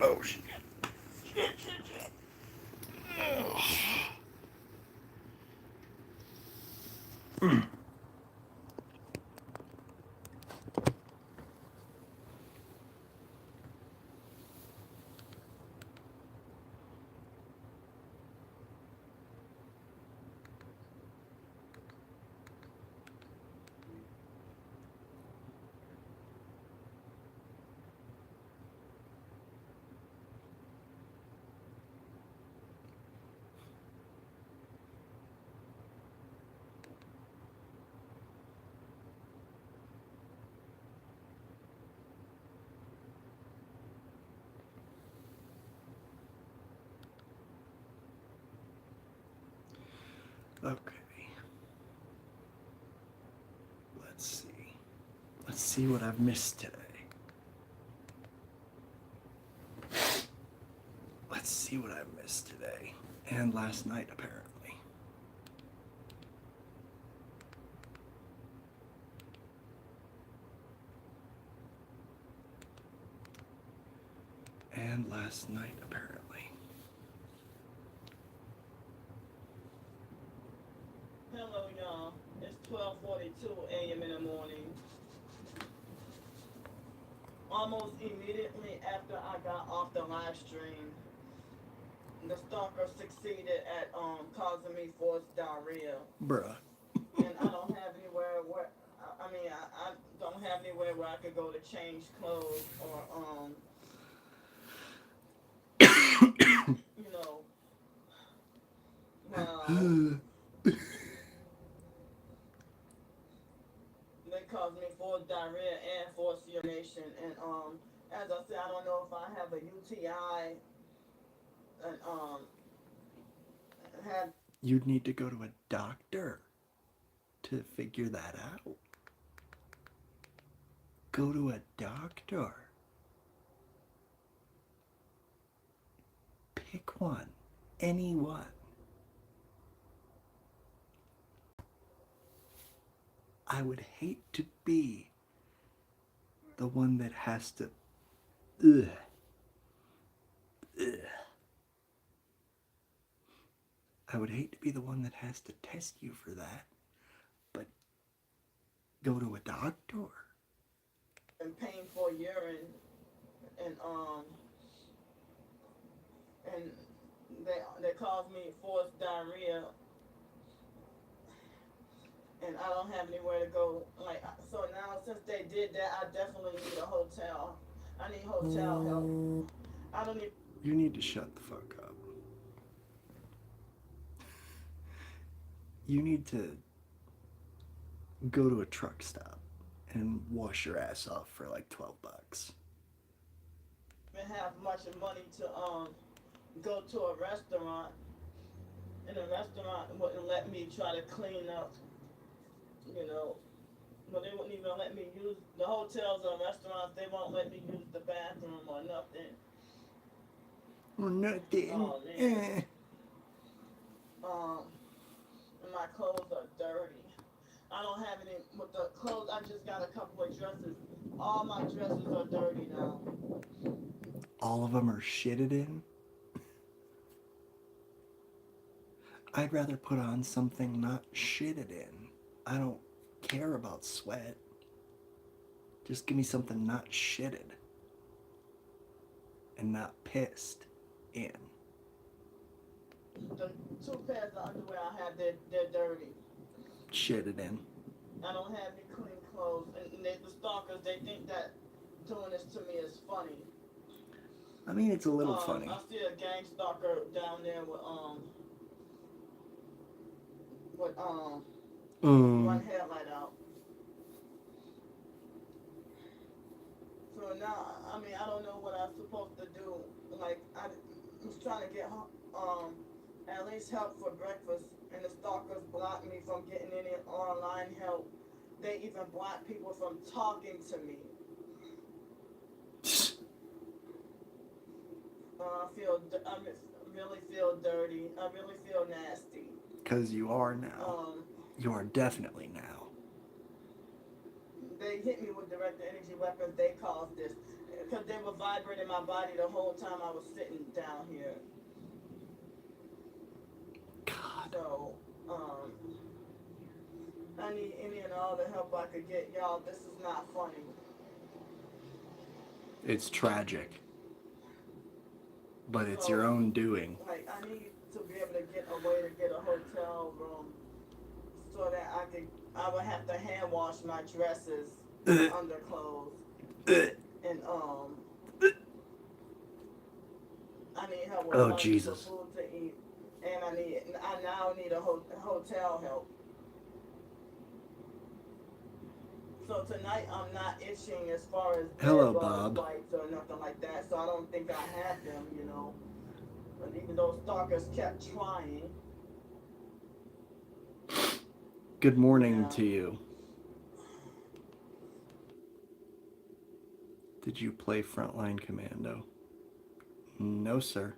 Oh shit. Okay. Let's see. Let's see what I've missed today. Let's see what I've missed today. And last night, apparently. And last night, apparently. Hello, y'all. It's 12:42 a.m. in the morning. Almost immediately after I got off the live stream, the stalker succeeded at causing me forced diarrhea, Bruh. and I don't have anywhere where. I don't have anywhere where I could go to change clothes or you know, well, they caused me forced diarrhea and forced urination, and as I said, I don't know if I have a UTI and had. You'd need to go to a doctor to figure that out. Go to a doctor. Pick one. Anyone. I would hate to be the one that has to. Ugh. Ugh. I would hate to be the one that has to test you for that, but go to a doctor. And painful urine and and they caused me forced diarrhea and I don't have anywhere to go. Like so now since they did that, I definitely need a hotel. I need hotel help. I don't need. You need to shut the fuck up. You need to go to a truck stop and wash your ass off for like $12. Even have much money to go to a restaurant, and the restaurant wouldn't let me try to clean up, you know. But they wouldn't even let me use the hotels or restaurants. They won't let me use the bathroom or nothing. Or nothing. Oh man. Um, and my clothes are dirty. I don't have any with the clothes. I just got a couple of dresses. All my dresses are dirty now. All of them are shitted in. I'd rather put on something not shitted in. I don't care about sweat. Just give me something not shitted and not pissed in. The two pairs of underwear I have, they're dirty. Shitted in. I don't have any clean clothes, and the stalkers they think that doing this to me is funny. I mean, it's a little funny. I see a gang stalker down there with one headlight out. So now, I mean, I don't know what I'm supposed to do. Like, I was trying to get at least help for breakfast, and the stalkers blocked me from getting any online help. They even blocked people from talking to me. I really feel dirty. I really feel nasty. Because you are now. Um, You are definitely now. they hit me with direct energy weapons. They caused this. because they were vibrating my body the whole time I was sitting down here. God. So, I need any and all the help I could get, y'all. This is not funny. It's tragic. But it's So, your own doing. like, I need to be able to get a way to get a hotel room so that I would have to hand wash my dresses, underclothes, and I need help with Oh, money Jesus. for food to eat, and I now need a hotel help. So tonight I'm not itching as far as Hello, bed Bob. bug bites or nothing like that, so I don't think I have them, you know. And even though stalkers kept trying. Good morning Yeah. to you. Did you play Frontline Commando? No, sir.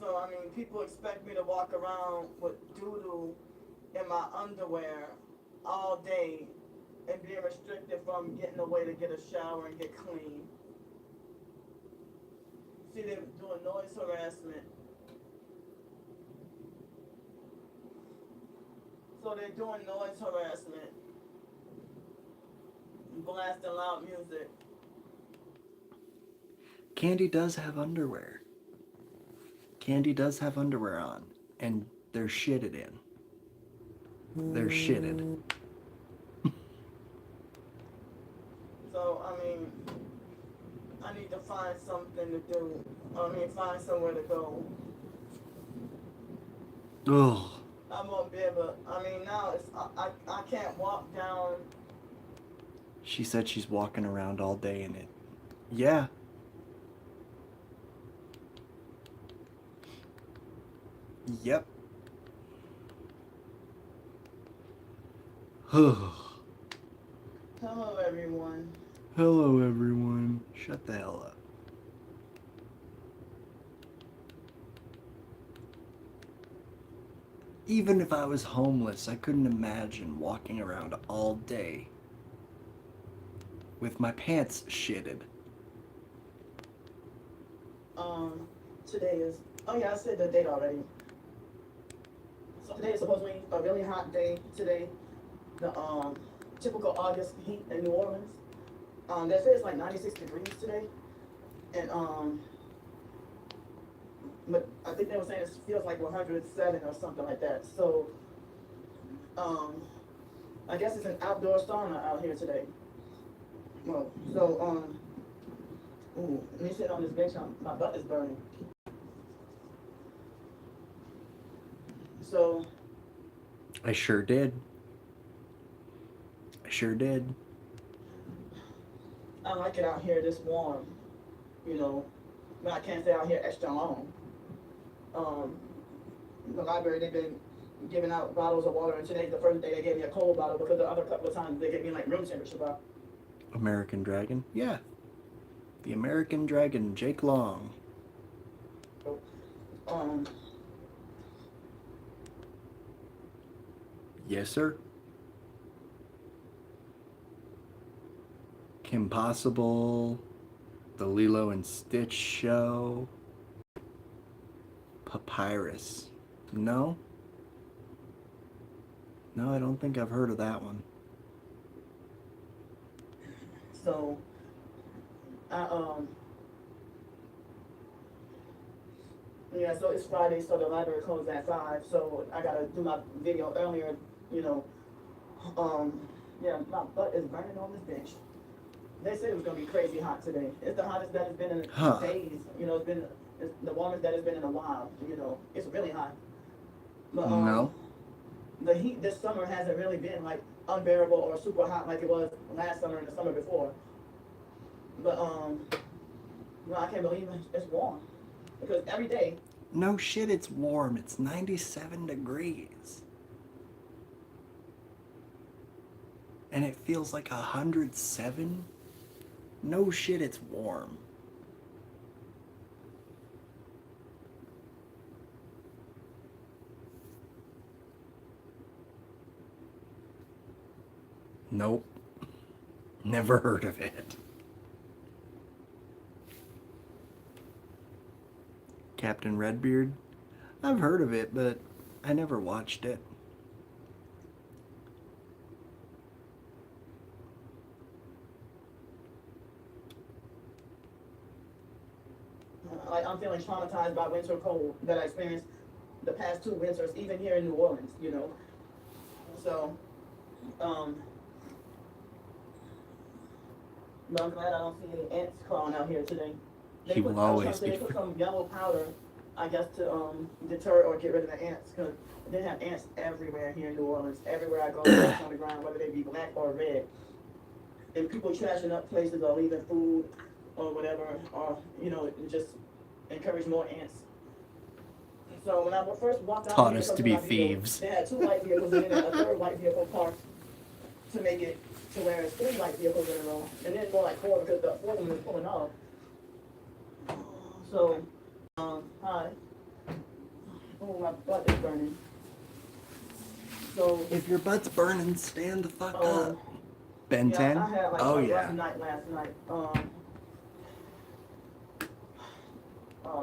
So I mean, people expect me to walk around with doo-doo in my underwear all day and being restricted from getting away to get a shower and get clean. See, they're doing noise harassment. So they're doing noise harassment, blasting loud music. Candy does have underwear. Candy does have underwear on. And they're shitted in. They're shitted. So, I mean, I need to find something to do. Find somewhere to go. Ugh. I won't be able. Now I can't walk down. She said she's walking around all day in it. Yeah. Yep. Hello, everyone. Hello, everyone. Shut the hell up. Even if I was homeless, I couldn't imagine walking around all day with my pants shitted. Today is. Oh yeah, I said the date already. So today is supposedly a really hot day. Today, the typical August heat in New Orleans. They say it's like 96 degrees today, and but I think they were saying it feels like 107 or something like that. So, I guess it's an outdoor sauna out here today. Well, so ooh, let me sit on this bench. My butt is burning. So, I sure did. I sure did. I like it out here this warm, you know. But I can't stay out here extra long. The library, they've been giving out bottles of water, and today's the first day they gave me a cold bottle because the other couple of times they gave me like room temperature bottle. American Dragon? Yeah. The American Dragon, Jake Long. Yes, sir. Kim Possible, The Lilo and Stitch Show, Papyrus. No? No, I don't think I've heard of that one. So, yeah, so it's Friday, so the library closed at 5, so I gotta do my video earlier, you know. Yeah, my butt is burning on this bench. They said it was gonna be crazy hot today. It's the hottest that it's been in days, you know, it's the warmest that it's been in a while, you know. It's really hot. But, No. the heat this summer hasn't really been like unbearable or super hot like it was last summer and the summer before. But no, I can't believe it's warm because every day. No shit, it's warm. It's 97 degrees. And it feels like 107? No shit, it's warm. Nope. Never heard of it. Captain Redbeard? I've heard of it, but I never watched it. Like I'm feeling traumatized by winter cold that I experienced the past 2 winters, even here in New Orleans, you know. So, um, but I'm glad I don't see any ants crawling out here today. He will I was trying always to say be. they put some yellow powder, I guess, to deter or get rid of the ants, because they have ants everywhere here in New Orleans. Everywhere I go, ants on the ground, whether they be black or red. And people trashing up places or leaving food or whatever, or just encourage more ants. So when I first walked out Taught here us to to come be to my vehicle, thieves. they had 2 white vehicles in it, a third white vehicle parked to make it to where it's 3 white vehicles in a row, and then more like 4 because the 4th one was pulling off. So, hi. Oh, my butt is burning. So, If your butt's burning, stand the fuck up. um, Ben yeah, 10? I had like Oh, a yeah. rough night last night. Oh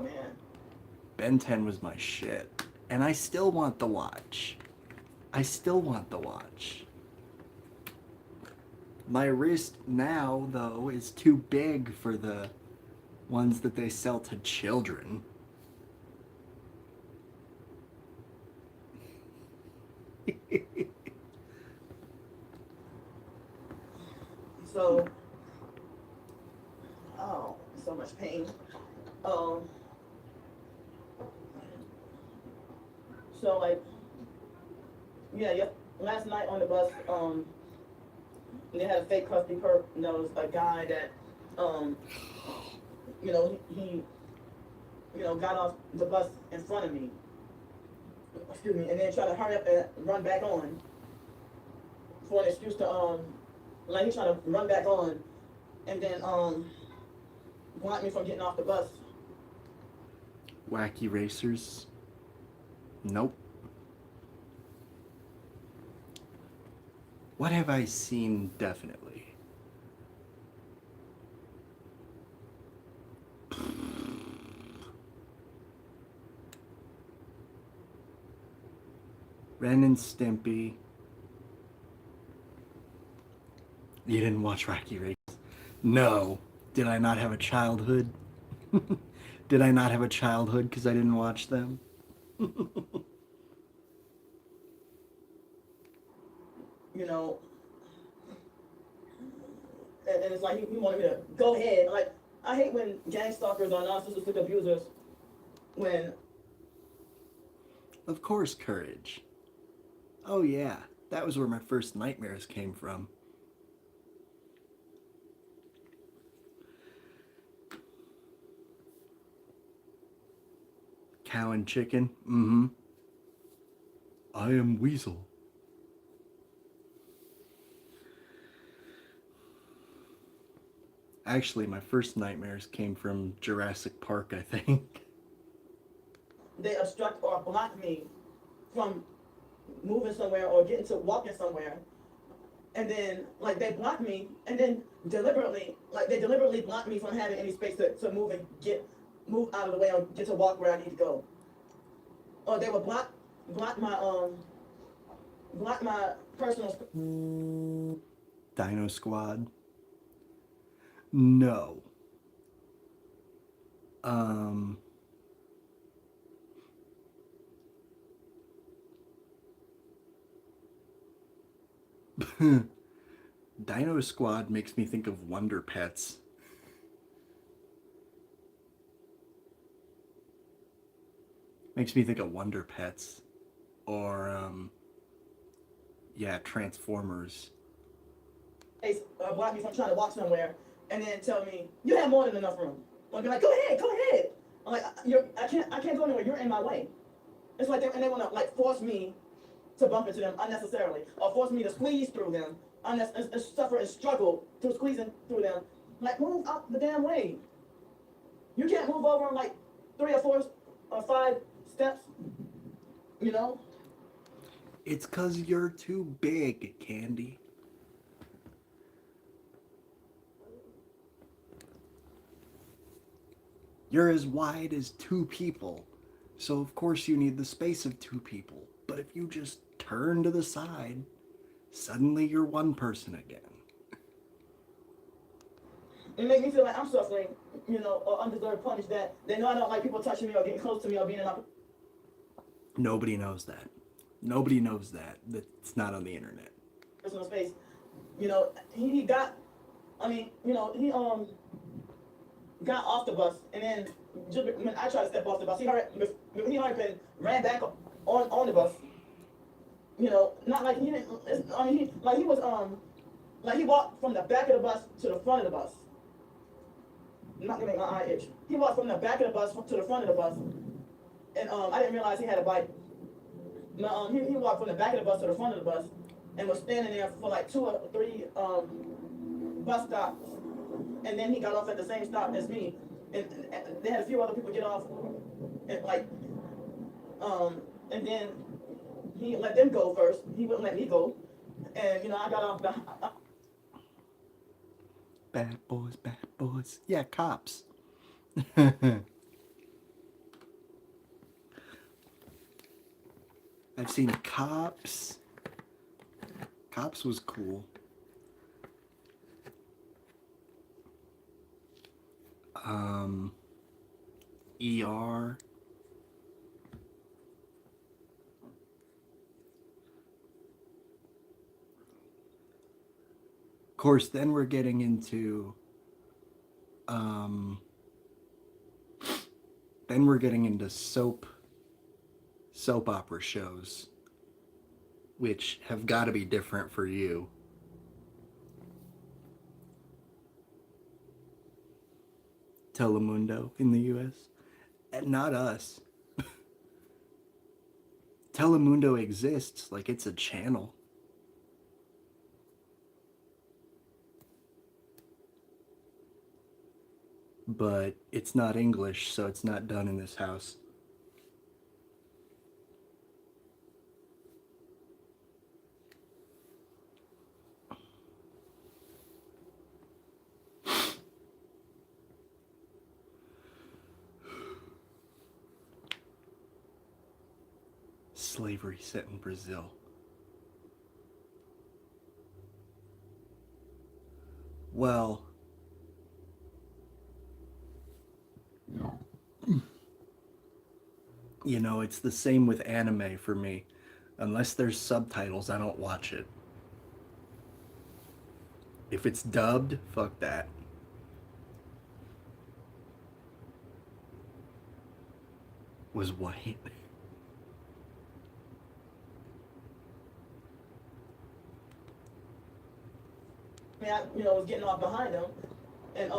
man. Ben 10 was my shit. And I still want the watch. I still want the watch. My wrist now, though, is too big for the ones that they sell to children. So, oh, so much pain. So like, yeah, last night on the bus, they had a fake crusty perp, and there was a guy that, he got off the bus in front of me, excuse me, and then tried to hurry up and run back on for an excuse to, like he tried to run back on, and then, block me from getting off the bus. Wacky racers? Nope. What have I seen definitely? Ren and Stimpy. You didn't watch Wacky Race? No. Did I not have a childhood? Did I not have a childhood because I didn't watch them? You know, and it's like he wanted me to go ahead. Like, I hate when gang stalkers are narcissistic abusers. When Of course, Courage. Oh yeah, that was where my first nightmares came from. Cow and chicken? Mm-hmm. I am Weasel. Actually, my first nightmares came from Jurassic Park, I think. they obstruct or block me from moving somewhere or getting to walking somewhere, and then like they block me, and then they deliberately block me from having any space to move and move out of the way or get to walk where I need to go. Or they would block my personal Dino Squad? No. Dino Squad makes me think of Wonder Pets. Makes me think of Wonder Pets. Or, yeah, Transformers. block me from trying to walk somewhere, and then tell me you have more than enough room. I'll be like, go ahead. I'm like, I can't go anywhere. You're in my way. It's like they want to like force me to bump into them unnecessarily, or force me to squeeze through them, and suffer and struggle through squeezing through them. Like, move out the damn way. You can't move over like 3 or 4 or 5 steps. You know. It's 'cause you're too big, Candy. You're as wide as two people. So, of course, you need the space of two people. But if you just turn to the side, suddenly you're one person again. It makes me feel like I'm suffering, or undeserved punishment. That they know I don't like people touching me or getting close to me or being in my Nobody knows that. Nobody knows that. That's not on the internet. personal space. He got, he got off the bus, and then just when I tried to step off the bus, he hurried and ran back on the bus. Not like he didn't. He was like he walked from the back of the bus to the front of the bus. I'm not gonna make my eye itch. He walked from the back of the bus to the front of the bus, and I didn't realize he had a bike. But he walked from the back of the bus to the front of the bus, and was standing there for like 2 or 3 bus stops, and then he got off at the same stop as me, and they had a few other people get off, and then he let them go first. He wouldn't let me go, and I got off behind. Bad boys, bad boys. Yeah, cops. I've seen Cops. Cops was cool. ER. Of course, then we're getting into soap opera shows, which have got to be different for you. Telemundo in the US. Not us. Telemundo exists like it's a channel. But it's not English, so it's not done in this house. Slavery set in Brazil. Well, it's the same with anime for me. Unless there's subtitles, I don't watch it. If it's dubbed, fuck that. Was white. I was getting off behind him, and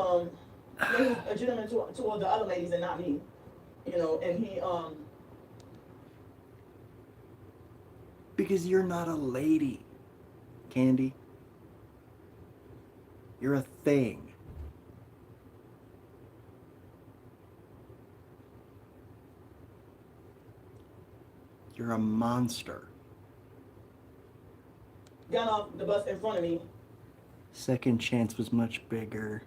he was a gentleman toward the other ladies and not me, and he Because you're not a lady, Candy. You're a thing. You're a monster. got off the bus in front of me. Second Chance was much bigger.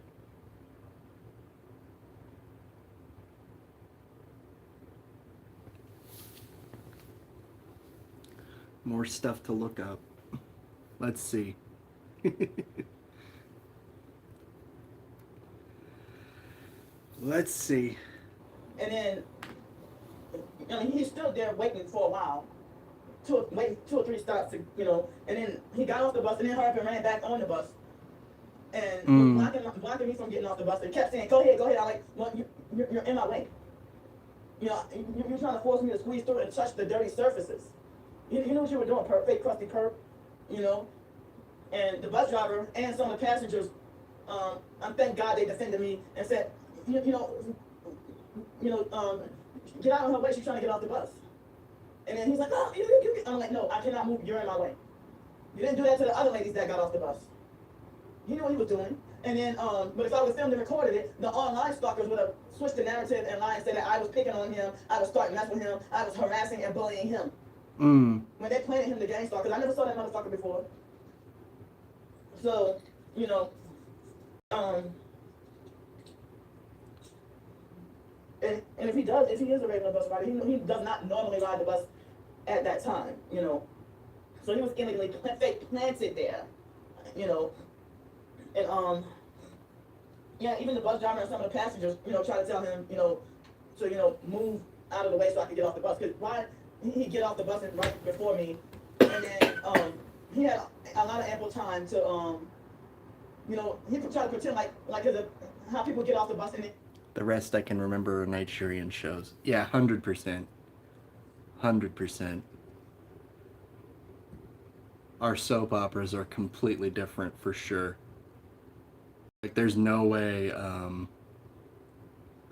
More stuff to look up. Let's see. Let's see. And then, he's still there waiting for a while. Waiting 2 or 3 stops, and then he got off the bus and then hurried up and ran back on the bus. And blocking me from getting off the bus and kept saying, go ahead. I'm like, well, you're in my way. You're trying to force me to squeeze through and touch the dirty surfaces. You know what you were doing, fake crusty perp, And the bus driver and some of the passengers, thank God they defended me and said, get out of her way, she's trying to get off the bus. And then he's like, oh, I'm like, no, I cannot move, you're in my way. You didn't do that to the other ladies that got off the bus. He knew what he was doing. And then, but if I would have filmed and recorded it, the online stalkers would have switched the narrative and lied and said that I was picking on him, I was starting messing with him, I was harassing and bullying him. When they planted him the gang star, because I never saw that motherfucker before. So, And if he is a regular bus rider, he does not normally ride the bus at that time, you know. So he was illegally planted there, you know, and yeah, even the bus driver and some of the passengers, you know, try to tell him, you know, to move out of the way so I could get off the bus. Because why he get off the bus and right before me, and then he had a lot of ample time to you know, he could try to pretend like how people get off the bus and The rest I can remember are Nigerian shows. Yeah, 100%. 100%. Our soap operas are completely different for sure. Like, there's no way, I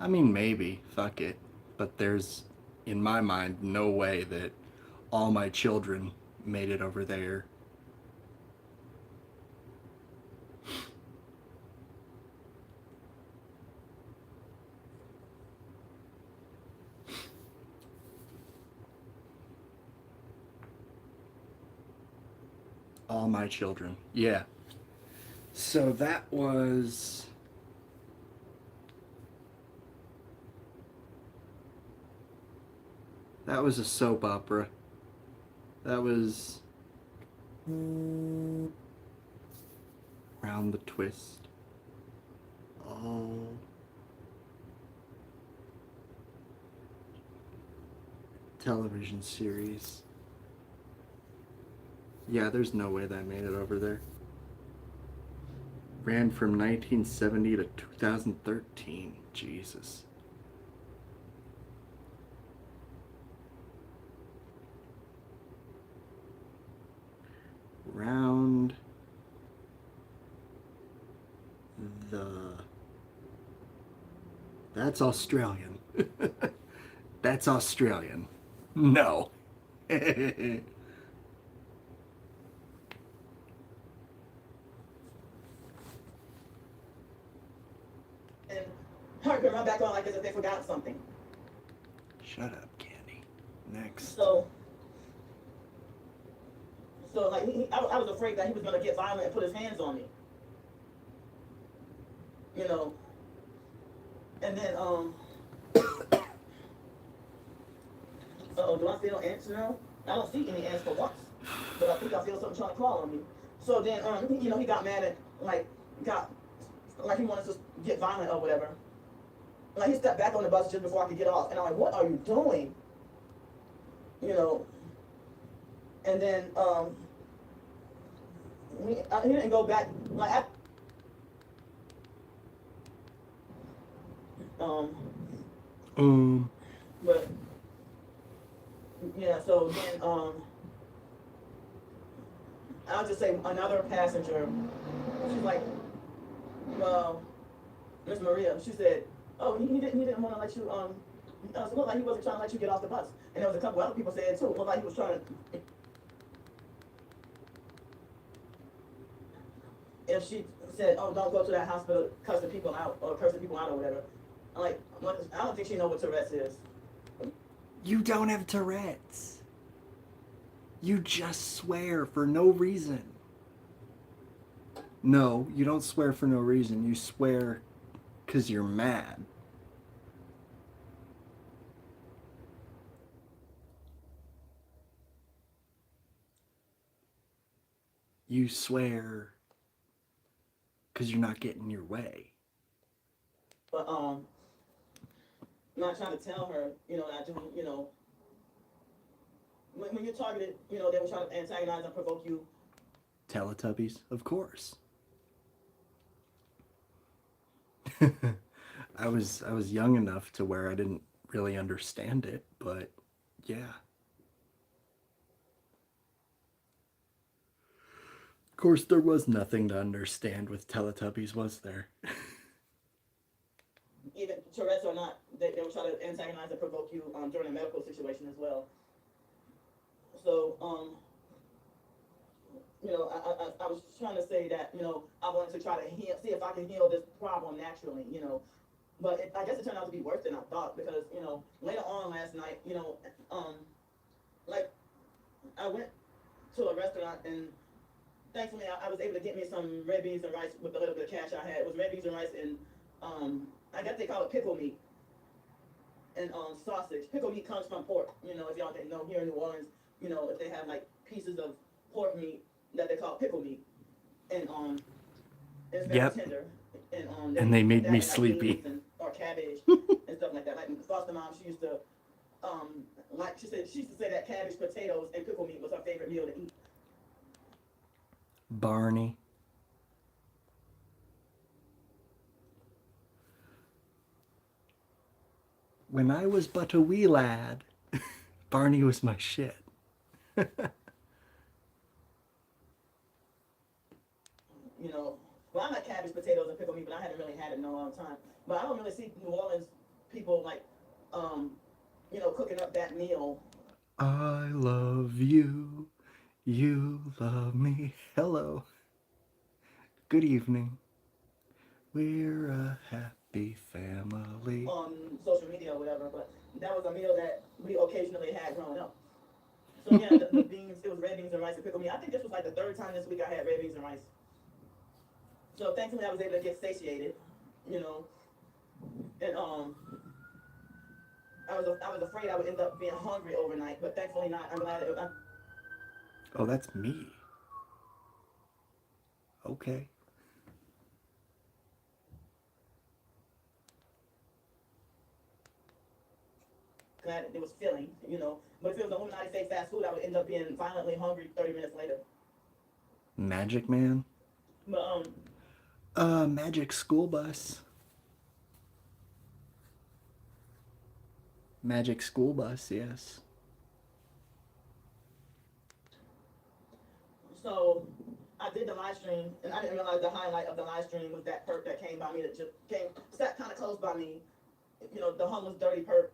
mean, maybe, fuck it. But there's, in my mind, no way that All My Children made it over there. All My Children. Yeah. So that was... That was a soap opera. That was... Round the Twist. Oh... Television series. Yeah, there's no way that made it over there. Ran from 1970 to 2013. Jesus. Round the... That's Australian. That's Australian. No. and her could run back on like as if they forgot something. Shut up, Candy. Next. So like I was afraid that he was gonna get violent and put his hands on me. You know. And then do I feel ants now? I don't see any ants for once, but I think I feel something trying to crawl on me. So then you know, he got mad at like he wanted to get violent or whatever. Like he stepped back on the bus just before I could get off, and I'm like, "What are you doing?" You know. And then he didn't go back like but yeah, so then I'll just say another passenger, she's like, well, Miss Maria, she said, oh, he didn't want to let you it looked like he wasn't trying to let you get off the bus. And there was a couple other people saying too, it looked like he was trying to, if she said, oh, don't go to that hospital cussing people out or cursing people out or whatever. I'm like, I don't think she knows what Tourette's is. You don't have Tourette's. You just swear for no reason. No, you don't swear for no reason. You swear because you're mad. You swear because you're not getting your way. But I'm not trying to tell her, you know, that I do, you know, when you're targeted, you know, they will try to antagonize and provoke you. Teletubbies, of course. I was young enough to where I didn't really understand it, but yeah. Of course, there was nothing to understand with Teletubbies, was there? Even Tourette's or not, they will try to antagonize and provoke you during a medical situation as well. So, you know, I was trying to say that, you know, I wanted to try to see if I can heal this problem naturally, you know. But I guess it turned out to be worse than I thought because, you know, later on last night, you know, like, I went to a restaurant and thankfully I was able to get me some red beans and rice with a little bit of cash I had. It was red beans and rice and, I guess they call it pickle meat. and sausage. Pickle meat comes from pork. You know, if y'all didn't know, here in New Orleans, you know, if they have like pieces of pork meat that they call pickle meat, and it's very Yep. tender, and And they made that me and, like, sleepy. beans and or cabbage and stuff like that. Like foster mom, she used to like she used to say that cabbage, potatoes, and pickle meat was her favorite meal to eat. Barney. When I was but a wee lad, Barney was my shit. You know, well, I like cabbage, potatoes, and pickle meat, but I hadn't really had it in a long time. But I don't really see New Orleans people like, um, you know, cooking up that meal. I love you. You love me. Hello. Good evening. We're a happy family. On social media or whatever, but that was a meal that we occasionally had growing up. So yeah, the beans, it was red beans and rice and pickle meat. I think this was like the third time this week I had red beans and rice. So thankfully I was able to get satiated, you know, and I was afraid I would end up being hungry overnight, but thankfully not. I'm glad I'm Oh, that's me. Okay. glad it was filling, you know. But if it was a Illuminati fake fast food, I would end up being violently hungry 30 minutes later. Magic Man. But Magic School Bus. Magic School Bus, yes. so I did the live stream, and I didn't realize the highlight of the live stream was that perp that came by me that just sat kind of close by me. You know, the homeless dirty perp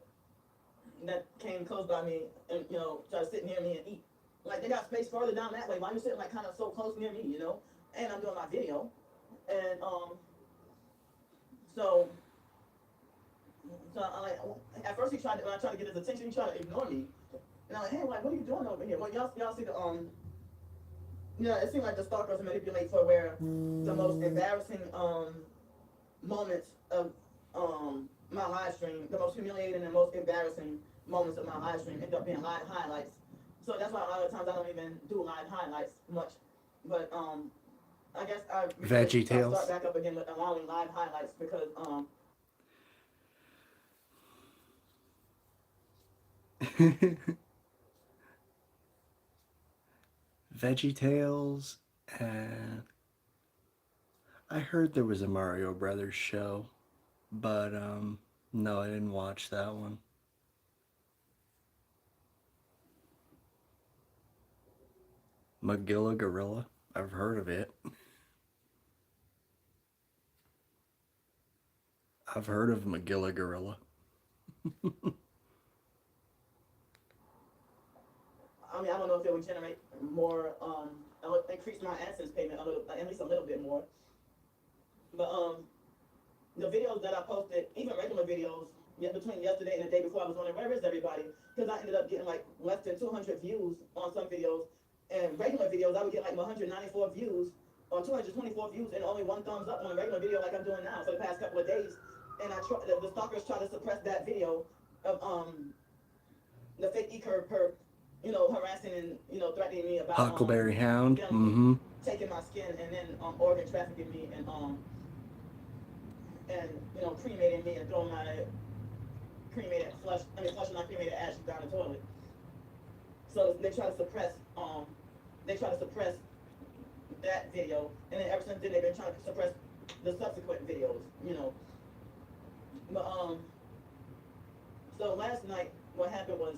that came close by me and, you know, tried to sit near me and eat. Like, they got space further down that way. Why you sitting like kind of so close near me, you know? And I'm doing my video. And so I like, at first he tried to, when I tried to get his attention, he tried to ignore me. And I'm like, hey, like, what are you doing over here? Well, y'all see the yeah, it seemed like the stalkers manipulate for where the most embarrassing moments of my live stream, the most humiliating and most embarrassing moments of my live stream end up being live highlights. So that's why a lot of times I don't even do live highlights much. But I guess I Veggie Tales. start back up again with allowing live highlights because Veggie Tales, and I heard there was a Mario Brothers show, but no, I didn't watch that one. Magilla Gorilla, I've heard of it. I've heard of Magilla Gorilla. I mean, I don't know if it would generate more, increase my AdSense payment a little, at least a little bit more. But the videos that I posted, even regular videos, between yesterday and the day before, I was wondering where is everybody? Because I ended up getting like less than 200 views on some videos, and regular videos I would get like 194 views or 224 views and only one thumbs up on a regular video like I'm doing now for the past couple of days. And the stalkers try to suppress that video of the fake e-curve perp, you know, harassing and, you know, threatening me about Huckleberry Hound. Mm-hmm. Taking my skin and then organ trafficking me and you know, cremating me and throwing my flushing my cremated ashes down the toilet. So they try to suppress that video, and then ever since then they've been trying to suppress the subsequent videos, you know. But so last night what happened was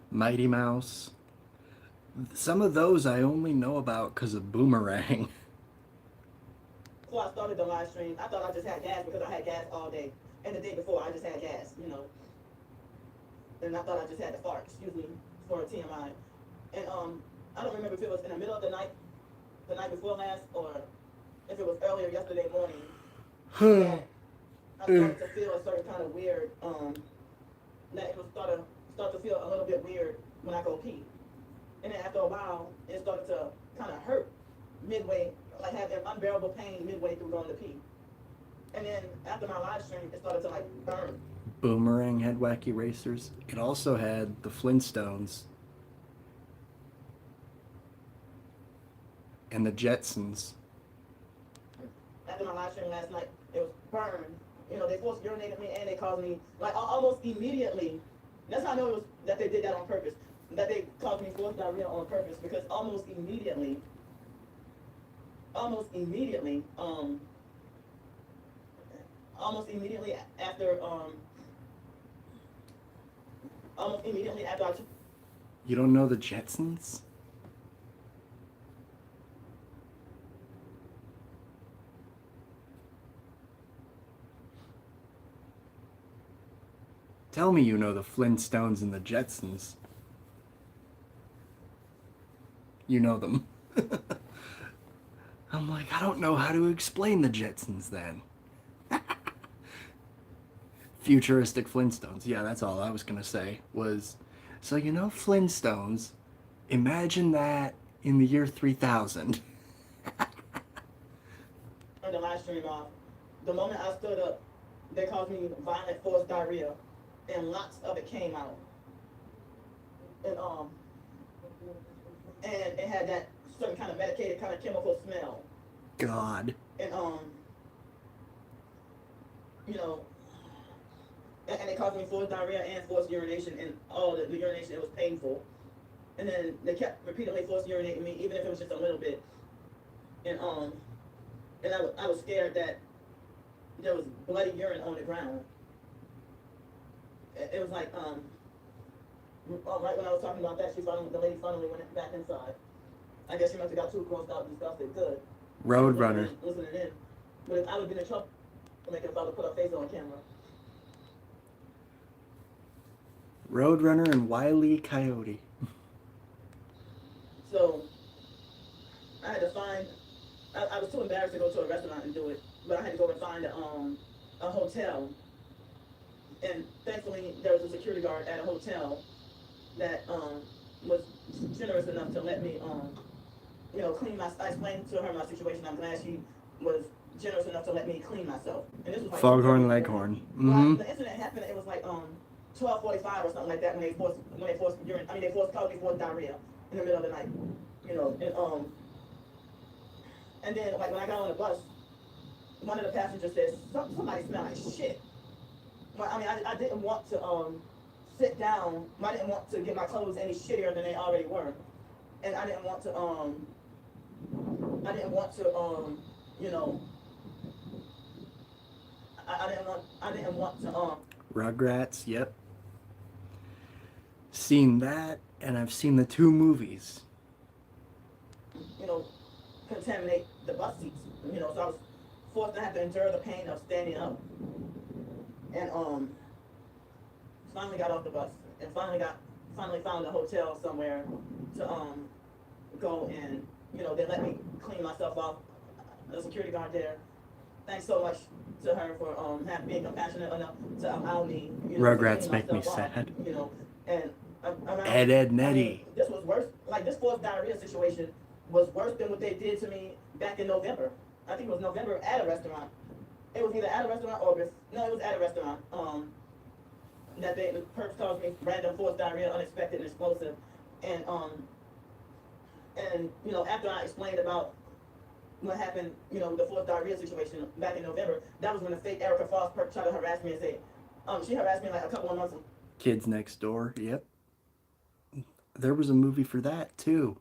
Mighty Mouse. Some of those I only know about because of Boomerang. before I started the live stream, I thought I just had gas because I had gas all day. And the day before, I just had gas, you know. And I thought I just had to fart, excuse me, for a TMI. And I don't remember if it was in the middle of the night before last, or if it was earlier yesterday morning. That I started to feel a certain kind of weird, that it was start to feel a little bit weird when I go pee. And then after a while, it started to kind of hurt midway, like have an unbearable pain midway through going to pee. And then after my live stream, it started to like burn. Boomerang had wacky racers. It also had the Flintstones and the Jetsons. After my live stream last night, it was burned. You know, they forced urinated me and they caused me like almost immediately. That's how I know it was that they did that on purpose. That they caused me forced diarrhea on purpose because almost immediately after almost immediately after I took You don't know the Jetsons? Tell me you know the Flintstones and the Jetsons. You know them. I'm like, I don't know how to explain the Jetsons then. Futuristic Flintstones. Yeah, that's all I was going to say was, so you know Flintstones, imagine that in the year 3000. the live stream off. The moment I stood up, they caused me violent forced diarrhea, and lots of it came out. And and it had that certain kind of medicated kind of chemical smell. God. And you know, and it caused me forced diarrhea and forced urination, and all the urination, it was painful. And then they kept repeatedly forced urinating me, even if it was just a little bit. And I was scared that there was bloody urine on the ground. It was like right when I was talking about that, the lady finally went back inside. I guess she must have got too grossed out and disgusted. Good. Roadrunner. Listening in. But if I would have been in trouble making if I would put her face on camera. Roadrunner and Wile E. Coyote. So I had to find. I was too embarrassed to go to a restaurant and do it, but I had to go and find a hotel. And thankfully, there was a security guard at a hotel that was generous enough to let me clean my. I explained to her my situation. I'm glad she was generous enough to let me clean myself. And this was like Foghorn Leghorn. Well, the incident happened. It was like 12:45 or something like that when they forced urine. I mean, they caused me forced diarrhea in the middle of the night. You know, and then like when I got on the bus, one of the passengers said somebody smelled like shit. Well, I mean, I didn't want to sit down. I didn't want to get my clothes any shittier than they already were, and I didn't want to you know. I didn't want to Rugrats, yep. Seen that, and I've seen the 2 movies. Contaminate the bus seats. So I was forced to have to endure the pain of standing up. And finally got off the bus and finally found a hotel somewhere to go and they let me clean myself off. The security guard there. Thanks so much to her for being compassionate enough to allow me. Rugrats make me sad. And Ed, Nettie. This was worse. Like this forced diarrhea situation was worse than what they did to me back in November. I think it was November at a restaurant. It was either at a restaurant or it was at a restaurant. That the perps caused me random forced diarrhea, unexpected and explosive, and after I explained about what happened, the forced diarrhea situation back in November, that was when the fake Erica Foss perp tried to harass me and say, she harassed me like a couple of months. Kids Next Door, yep. There was a movie for that too.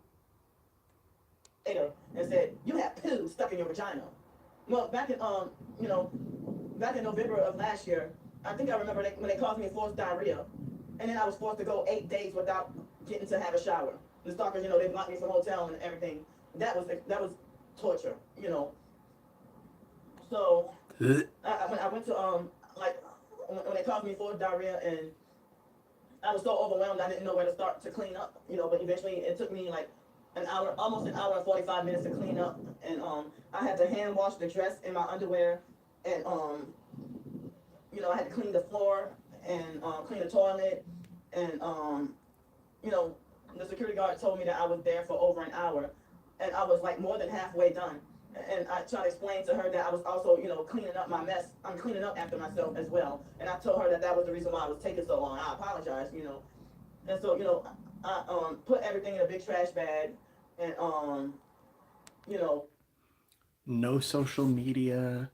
And said, you have poo stuck in your vagina. Well, back in back in November of last year, I think I remember when they caused me forced diarrhea, and then I was forced to go 8 days without getting to have a shower. The stalkers, they blocked me from hotel and everything. That was torture, So when I went to when they caused me forced diarrhea, and I was so overwhelmed I didn't know where to start to clean up, But eventually it took me like almost an hour and 45 minutes to clean up, and I had to hand wash the dress in my underwear, and I had to clean the floor and clean the toilet, and the security guard told me that I was there for over an hour, and I was like more than halfway done, And I tried to explain to her that I was also, cleaning up my mess. I'm cleaning up after myself as well. And I told her that that was the reason why it was taking so long. I apologize. And so, I put everything in a big trash bag, and you know, No social media.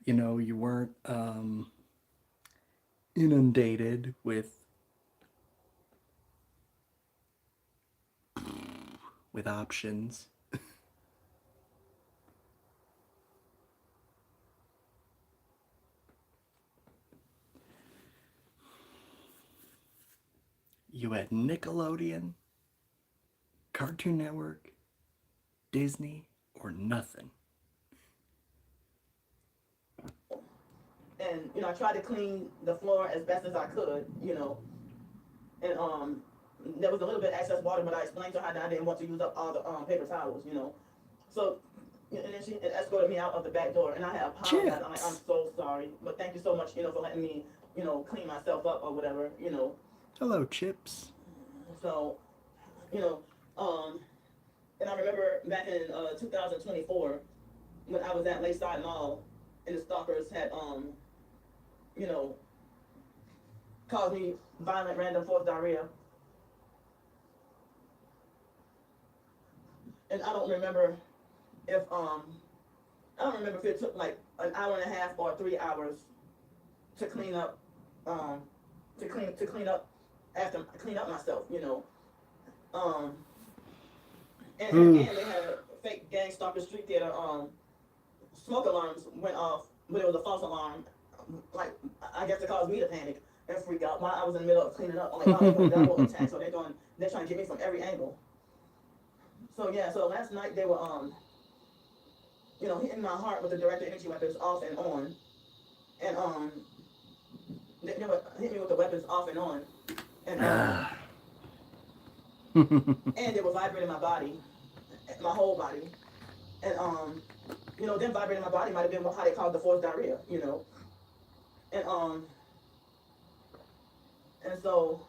You weren't inundated with options. You had Nickelodeon, Cartoon Network, Disney, or nothing. and I tried to clean the floor as best as I could. And there was a little bit of excess water, but I explained to her that I didn't want to use up all the paper towels. So, and then she escorted me out of the back door, and I had apologized. I'm like, I'm Chips. so sorry, but thank you so much, for letting me, clean myself up or whatever. Hello, Chips. So, you know, um, and I remember back in 2024 when I was at Lakeside Mall, and the stalkers had, you know, caused me violent random forced diarrhea, and if um I don't remember if it took like an hour and a half or 3 hours to clean up, um, to clean up after clean up myself. Um, and Ooh. they had a fake gang stalker street theater. Smoke alarms went off, but it was a false alarm. Like, I guess to cause me to panic and freak out while I was in the middle of cleaning up. I'm like, wow, they're doing double attack, so they're trying to get me from every angle. So yeah, so last night they were hitting my heart with the directed energy weapons off and on, and they were hitting me with the weapons off and on, and Ah. and they were vibrating my body, my whole body, and them vibrating my body might have been how they caused the forced diarrhea. And and so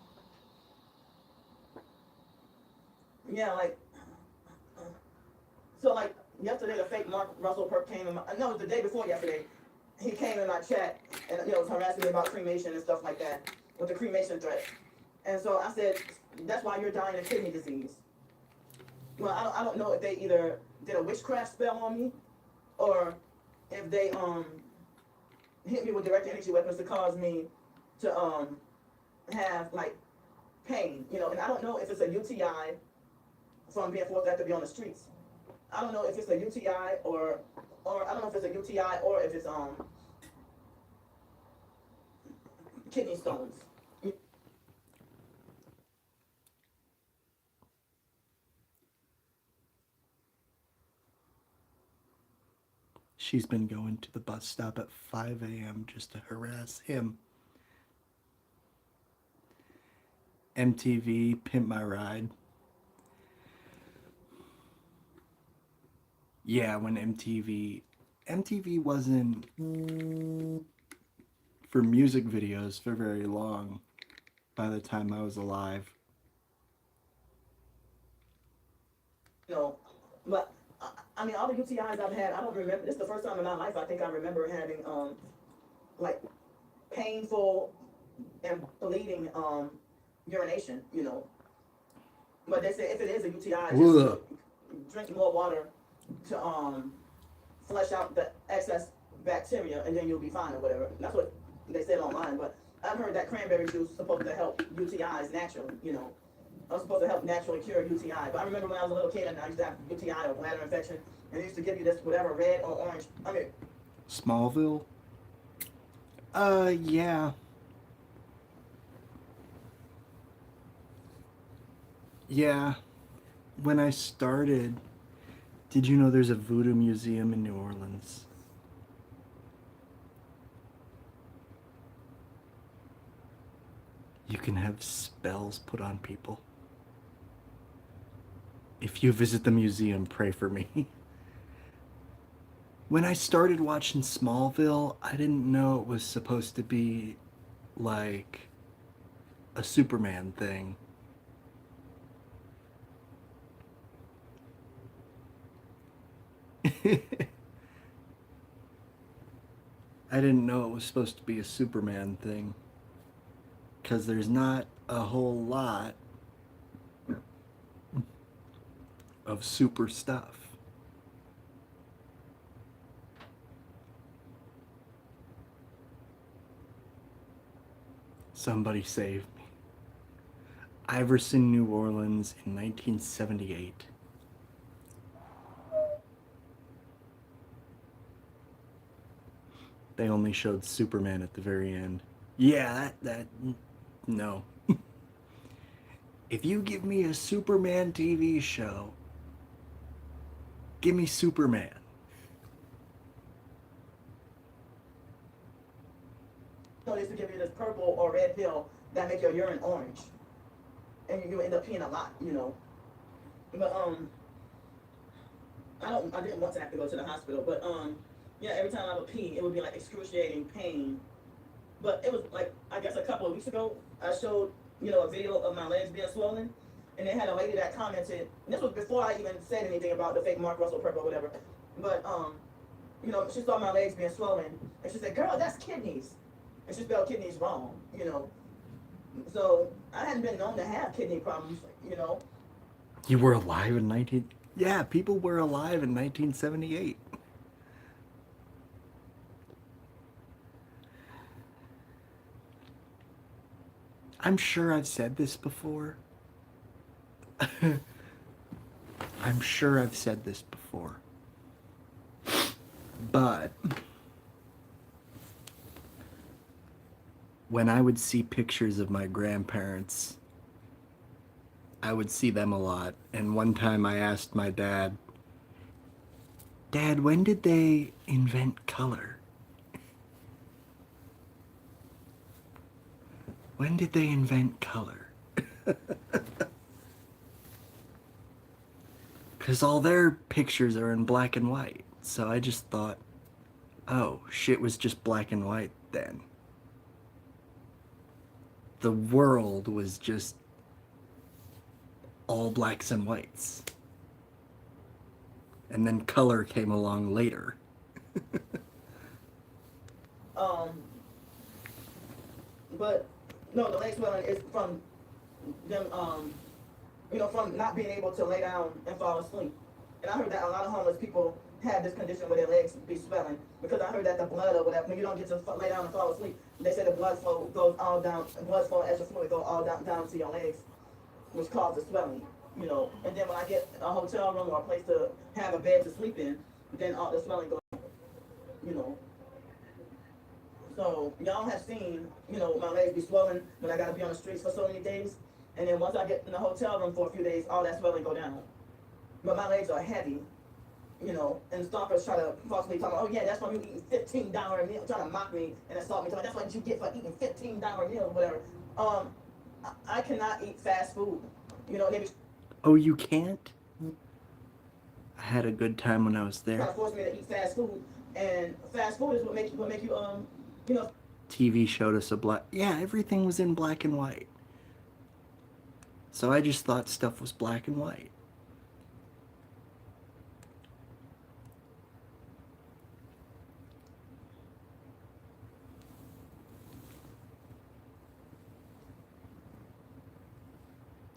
yeah, like yesterday the fake Mark Russell Perk came in my, no, it was the day before yesterday. He came in my chat and was harassing me about cremation and stuff like that with the cremation threat. And so I said, that's why you're dying of kidney disease. Well, I don't know if they either did a witchcraft spell on me or if they hit me with direct energy weapons to cause me to have like pain. And I don't know if it's a UTI from being forced to have to be on the streets. I don't know if it's a UTI or I don't know if it's a UTI or if it's kidney stones. She's been going to the bus stop at 5 a.m. just to harass him. MTV, Pimp My Ride. Yeah, when MTV wasn't for music videos for very long by the time I was alive. But I mean, all the UTIs I've had, I don't remember. This is the first time in my life I think I remember having like painful and bleeding urination. But they say if it is a UTI, Ugh. just drink more water to flush out the excess bacteria, and then you'll be fine or whatever. That's what they said online. But I've heard that cranberry juice is supposed to help UTIs naturally. I was supposed to help naturally cure UTI. But I remember when I was a little kid and I used to have UTI or bladder infection, and they used to give you this whatever red or orange. I mean, Smallville? Yeah. Yeah. When I started, did you know there's a voodoo museum in New Orleans? You can have spells put on people. If you visit the museum, pray for me. When I started watching Smallville, I didn't know it was supposed to be like a Superman thing. I didn't know it was supposed to be a Superman thing. Because there's not a whole lot of super stuff. Somebody save me. Iverson, New Orleans in 1978. They only showed Superman at the very end. Yeah, no. If you give me a Superman TV show, give me Superman. So they used to give you this purple or red pill that make your urine orange, and you end up peeing a lot, you know. But I didn't want to have to go to the hospital, but yeah, every time I would pee, it would be like excruciating pain. But it was like, I guess a couple of weeks ago, I showed, you know, a video of my legs being swollen, and they had a lady that commented, and this was before I even said anything about the fake Mark Russell purple or whatever. But you know, she saw my legs being swollen, and she said, "Girl, that's kidneys," and she spelled kidneys wrong, you know. So I hadn't been known to have kidney problems, you know. You were alive in 19... Yeah, people were alive in 1978. I'm sure I've said this before. I'm sure I've said this before. But when I would see pictures of my grandparents, I would see them a lot. And one time I asked my dad, "Dad, when did they invent color? When did they invent color?" Because all their pictures are in black and white. So I just thought, oh, shit was just black and white then. The world was just all blacks and whites. And then color came along later. Um, but no, the leg swelling is from them, you know, from not being able to lay down and fall asleep. And I heard that a lot of homeless people have this condition where their legs be swelling, because I heard that the blood or whatever, when you don't get to lay down and fall asleep, they say the blood flow goes all down, blood flow as the fluid go all down to your legs, which causes swelling, you know. And then when I get a hotel room or a place to have a bed to sleep in, then all the swelling goes, you know. So y'all have seen, you know, my legs be swollen when I gotta be on the streets for so many days. And then once I get in the hotel room for a few days, all that swelling go down. But my legs are heavy, you know, and stalkers try to falsely talk about, oh yeah, that's from you eating $15 a meal, trying to mock me and assault me, that's what you get for eating $15 meal, whatever. I cannot eat fast food. You know, they be Oh, you can't? I had a good time when I was trying there. to force me to eat fast food, and fast food is what make you you know. TV showed us a black... Yeah, everything was in black and white. So I just thought stuff was black and white.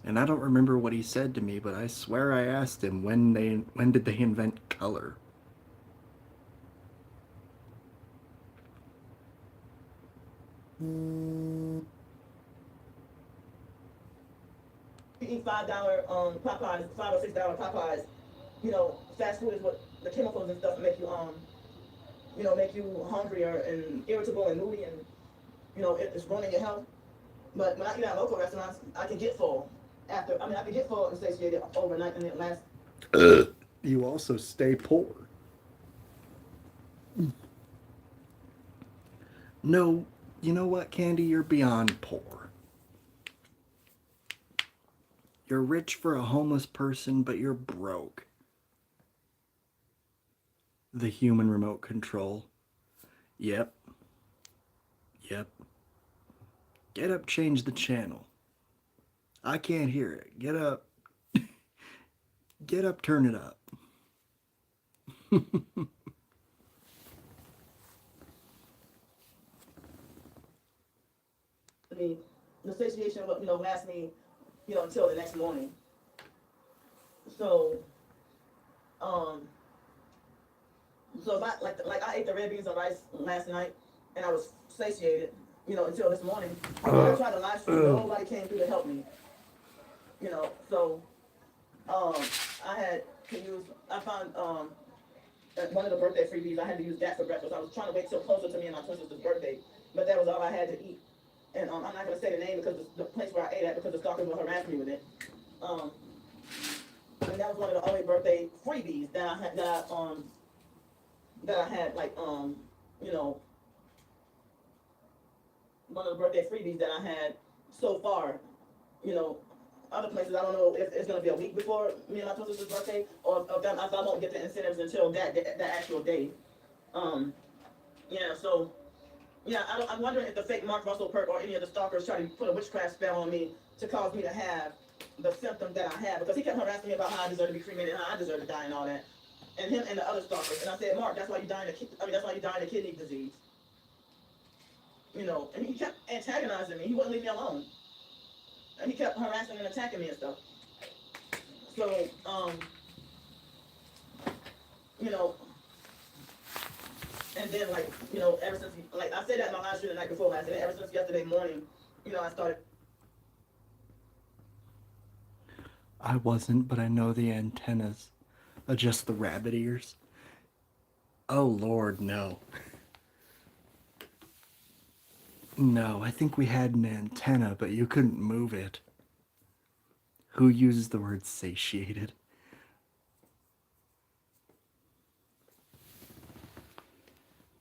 And I don't remember what he said to me, but I swear I asked him when did they invent color? You eat $5 Popeyes, $5 or $6 Popeyes. You know, fast food is what the chemicals and stuff make you you know, make you hungrier and irritable and moody, and you know it's ruining your health. But when I eat at local restaurants, I can get full after. I mean, I can get full and satiated overnight, and it lasts. You also stay poor. No, you know what, Candy? You're beyond poor. You're rich for a homeless person, but you're broke. The human remote control. Yep. Yep. Get up, change the channel. I can't hear it. Get up. Get up, turn it up. me, the satiation would, last me, until the next morning. So, um, so if like I ate the red beans and rice last night, and I was satiated, until this morning. I tried to live stream, but nobody came through to help me. So um, I had to use. I found one of the birthday freebies. I had to use that for breakfast. I was trying to wait till closer to me and my twin sister's birthday, but that was all I had to eat. And I'm not gonna say the name because the place where I ate at, because the stalkers will harass me with it. Um, and that was one of the only birthday freebies that I had like you know one of the birthday freebies that I had so far. You know, other places I don't know if it's gonna be a week before me and my twin sister's birthday, or if I won't get the incentives until that actual day. Um, yeah, so yeah, I'm wondering if the fake Mark Russell perk or any of the stalkers try to put a witchcraft spell on me to cause me to have the symptom that I have, because he kept harassing me about how I deserve to be cremated, how I deserve to die, and all that. And him and the other stalkers. And I said, Mark, that's why you dying that's why you dying of kidney disease. And he kept antagonizing me. He wouldn't leave me alone. And he kept harassing and attacking me and stuff. So, you know, and then ever since I said that in my last stream the night before last, and ever since yesterday morning, I started. I wasn't, but I know the antennas adjust the rabbit ears. Oh Lord, no. No, I think we had an antenna, but you couldn't move it. Who uses the word satiated?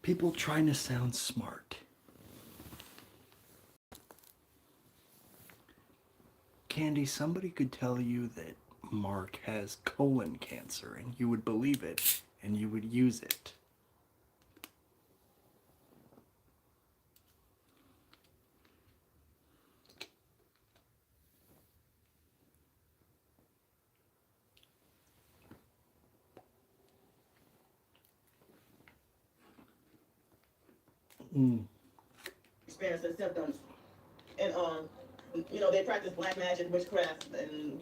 People trying to sound smart. Candy, somebody could tell you that Mark has colon cancer, and you would believe it, and you would use it. Experiencing symptoms, and they practice black magic, witchcraft, and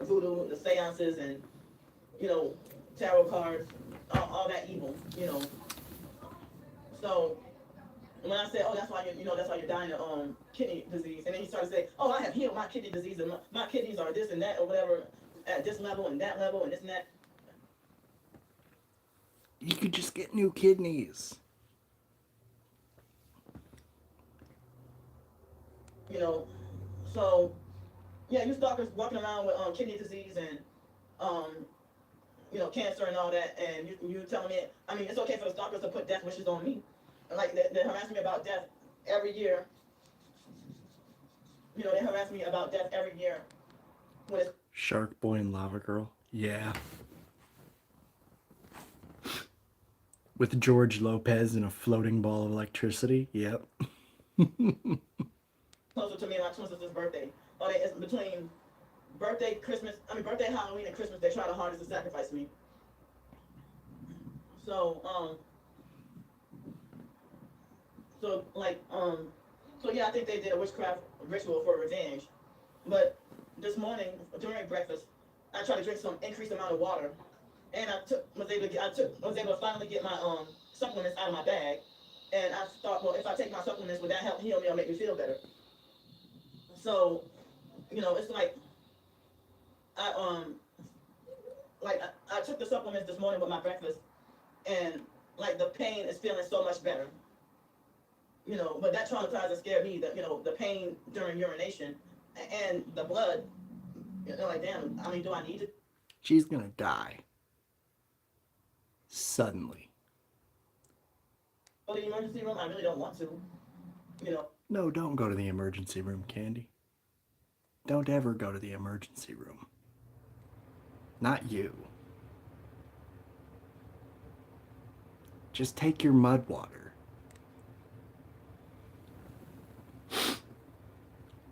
voodoo, the seances, and tarot cards, all that evil. So when I said, oh, that's why you're dying of kidney disease, and then he started to say, oh, I have healed my kidney disease, and my kidneys are this and that or whatever, at this level and that level and this and that. You could just get new kidneys. So yeah, you stalkers walking around with kidney disease and cancer and all that, and you telling me, I mean, it's okay for the stalkers to put death wishes on me, and like they harass me about death every year. They harass me about death every year. When it's Shark Boy and Lava Girl. Yeah. With George Lopez and a floating ball of electricity. Yep. closer to me and my twin sister's birthday. Or it's between birthday, Halloween, and Christmas. They try the hardest to sacrifice me. So yeah, I think they did a witchcraft ritual for revenge. But this morning during breakfast, I tried to drink some increased amount of water, and was able to finally get my supplements out of my bag. And I thought, well, if I take my supplements, would that help heal me or make me feel better? So, it's like I took the supplements this morning with my breakfast, and like the pain is feeling so much better. But that traumatized and scared me. The pain during urination and the blood. Like, damn. I mean, do I need it? She's gonna die. Suddenly. Go to the emergency room. I really don't want to. No, don't go to the emergency room, Candy. Don't ever go to the emergency room. Not you. Just take your mud water.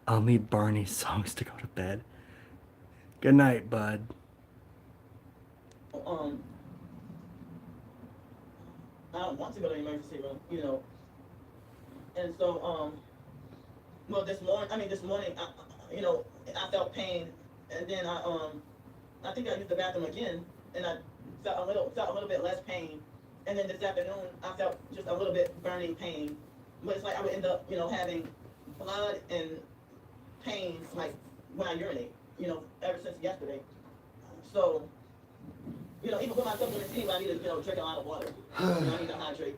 I'll need Barney's songs to go to bed. Good night, bud. don't want to go to the emergency room, you know. And so, well, this morning, you know, I felt pain, and then I think I used the bathroom again, and I felt a little bit less pain, and then this afternoon I felt just a little bit burning pain, but it's like I would end up, you know, having blood and pain like when I urinate, you know, ever since yesterday. So, you know, even with my supplements, anyway, I need to, you know, drink a lot of water. You know, I need to hydrate.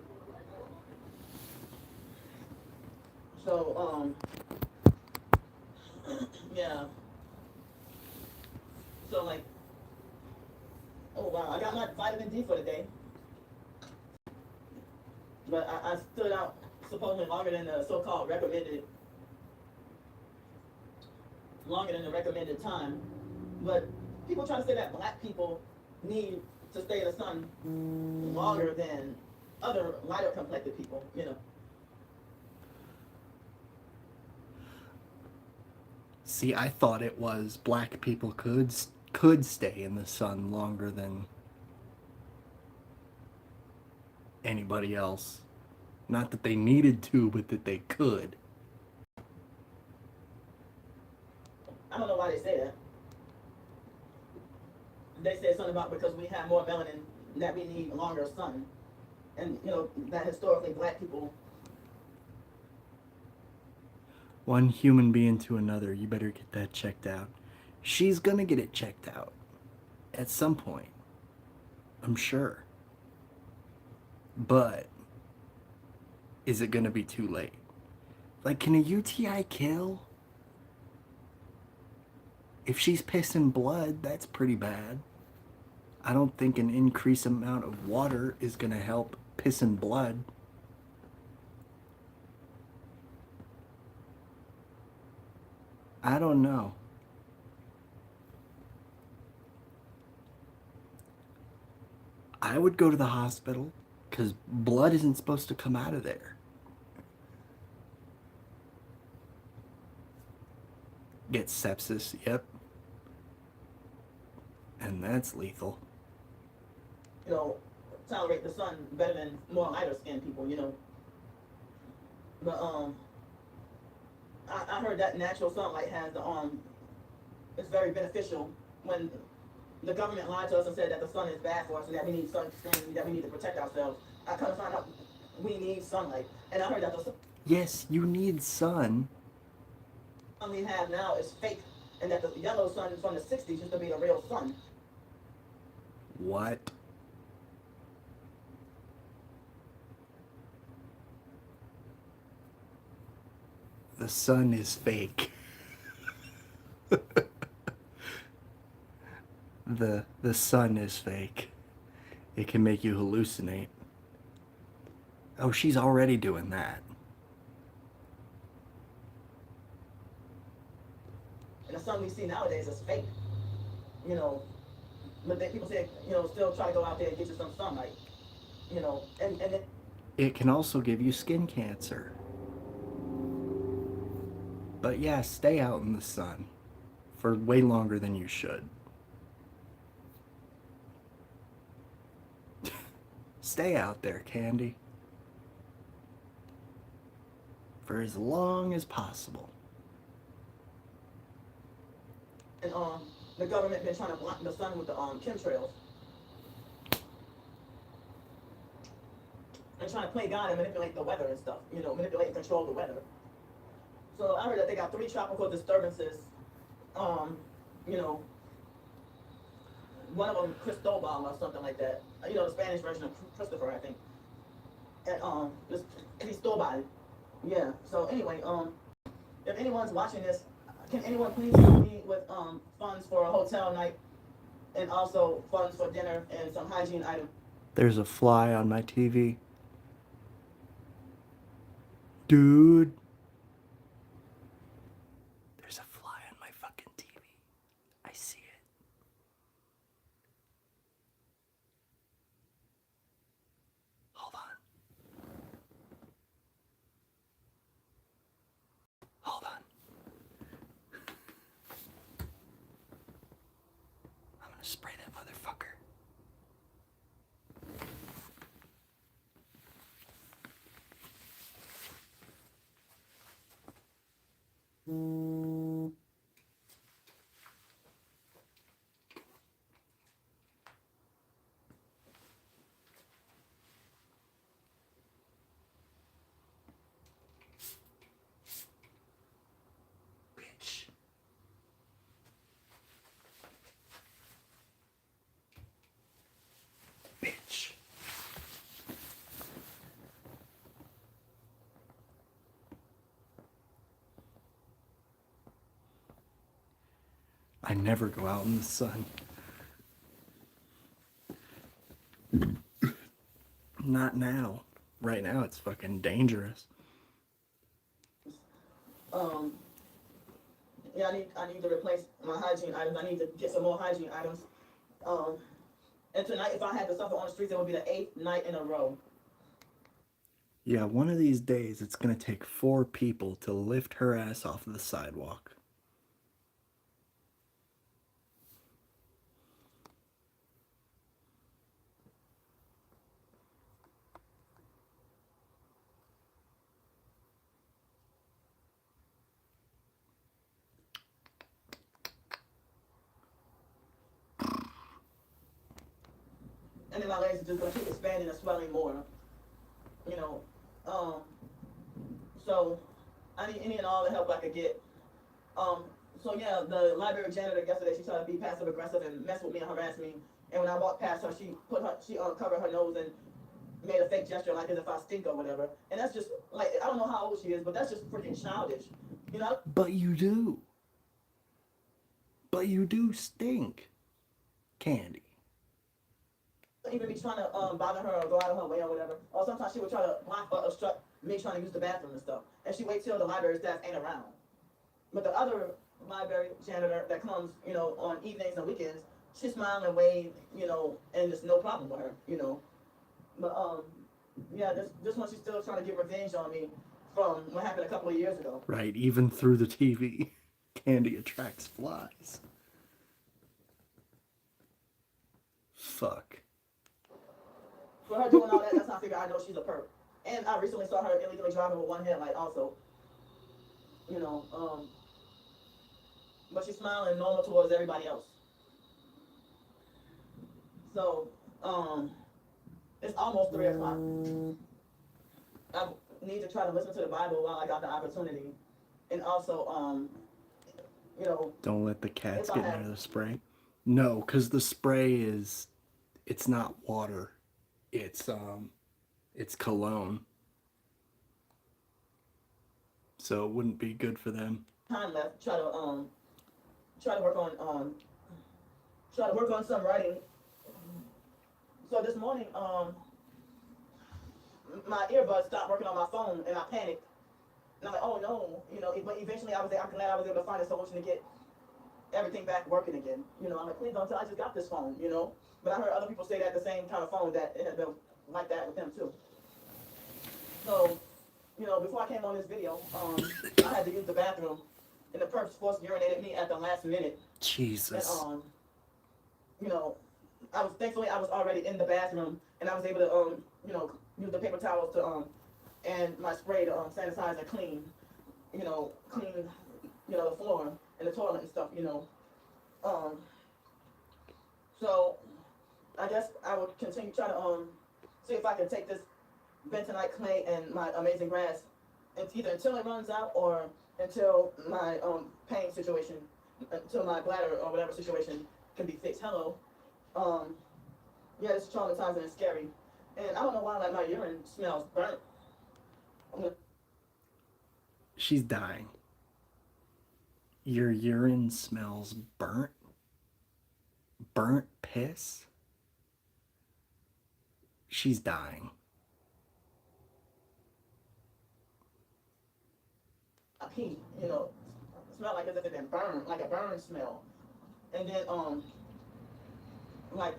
So, yeah. So like, oh wow, I got my vitamin D for the day, but I stood out supposedly longer than the recommended time. But people try to say that black people need to stay in the sun longer than other lighter complected people, you know. See, I thought it was black people could stay in the sun longer than anybody else. Not that they needed to, but that they could. I don't know why they say that. They said something about because we have more melanin that we need longer sun. And you know, that historically black people. One human being to another, you better get that checked out. She's gonna get it checked out at some point, I'm sure. But is it gonna be too late? Like, can a UTI kill? If she's pissing blood, that's pretty bad. I don't think an increased amount of water is gonna help pissing blood. I don't know. I would go to the hospital because blood isn't supposed to come out of there. Get sepsis, yep. And that's lethal. You know, tolerate the sun better than more lighter skinned people, you know. But I heard that natural sunlight has it's very beneficial. When the government lied to us and said that the sun is bad for us and that we need sunscreen, that we need to protect ourselves, I kind of found out we need sunlight. And I heard that the Yes, you need sun. sun we have now is fake, and that the yellow sun from the 60s used to be the real sun. What? The sun is fake. the sun is fake. It can make you hallucinate. Oh, she's already doing that. And the sun we see nowadays is fake. You know, but then people say, you know, still try to go out there and get you some sunlight. You know, and then It can also give you skin cancer. But yeah, stay out in the sun for way longer than you should. Stay out there, Candy. For as long as possible. and the government been trying to block the sun with the chemtrails. And trying to play God and manipulate the weather and stuff, you know, manipulate and control the weather. So I heard that they got 3 tropical disturbances. You know, one of them Cristobal or something like that. You know, the Spanish version of Christopher, I think. And this Cristobal. Yeah. So anyway, if anyone's watching this, can anyone please help me with funds for a hotel night and also funds for dinner and some hygiene items? There's a fly on my TV. Dude. There's a fly on my fucking TV. I see it. Hold on. Hold on. I'm gonna spray that motherfucker. Bitch. Bitch. I never go out in the sun. Not now. Right now it's fucking dangerous. Yeah, I need to replace my hygiene items. I need to get some more hygiene items. And tonight, if I had to suffer on the streets, it would be the 8th night in a row. Yeah, one of these days it's gonna take 4 people to lift her ass off of the sidewalk. And then my legs are just gonna keep expanding and swelling more. You know, so I need any and all the help I could get. So yeah, the library janitor yesterday, she tried to be passive aggressive and mess with me and harass me. And when I walked past her, she covered her nose and made a fake gesture like as if I stink or whatever. And that's just like, I don't know how old she is, but that's just freaking childish. You know? But you do. But you do stink. Candy. Even be trying to bother her or go out of her way or whatever. Or sometimes she would try to block or obstruct me trying to use the bathroom and stuff. And she waits till the library staff ain't around. But the other library janitor that comes, you know, on evenings and weekends, she smile and wave, you know, and there's no problem with her, you know. But yeah, this one she's still trying to get revenge on me from what happened a couple of years ago. Right, even through the TV, Candy attracts flies. Fuck. For her doing all that, that's how I figure I know she's a perp. And I recently saw her illegally driving with one headlight also. You know, but she's smiling normal towards everybody else. So, it's almost 3 o'clock. I need to try to listen to the Bible while I got the opportunity. And also, you know. Don't let the cats If I get have- near the spray. No, because the spray is, it's not water. It's cologne. So it wouldn't be good for them. Time left, try to work on some writing. So this morning, my earbuds stopped working on my phone and I panicked. And I'm like, oh no, you know, but eventually I'm glad I was able to find a solution to get everything back working again. You know, I'm like, please don't tell I just got this phone, you know. But I heard other people say that the same kind of phone that it had been like that with them too. So, you know, before I came on this video, I had to use the bathroom and the perps forced urinated me at the last minute. Jesus. And you know, thankfully I was already in the bathroom and I was able to you know, use the paper towels to and my spray to sanitize and clean you know, the floor and the toilet and stuff, you know. So I guess I would continue try to see if I can take this bentonite clay and my amazing grass and either until it runs out or until my pain situation, until my bladder or whatever situation can be fixed. Hello. Yeah, it's traumatizing and scary. And I don't know why like my urine smells burnt. She's dying. Your urine smells burnt? Burnt piss? She's dying. I pee, you know, smell like as if it been burned, like a burn smell. And then like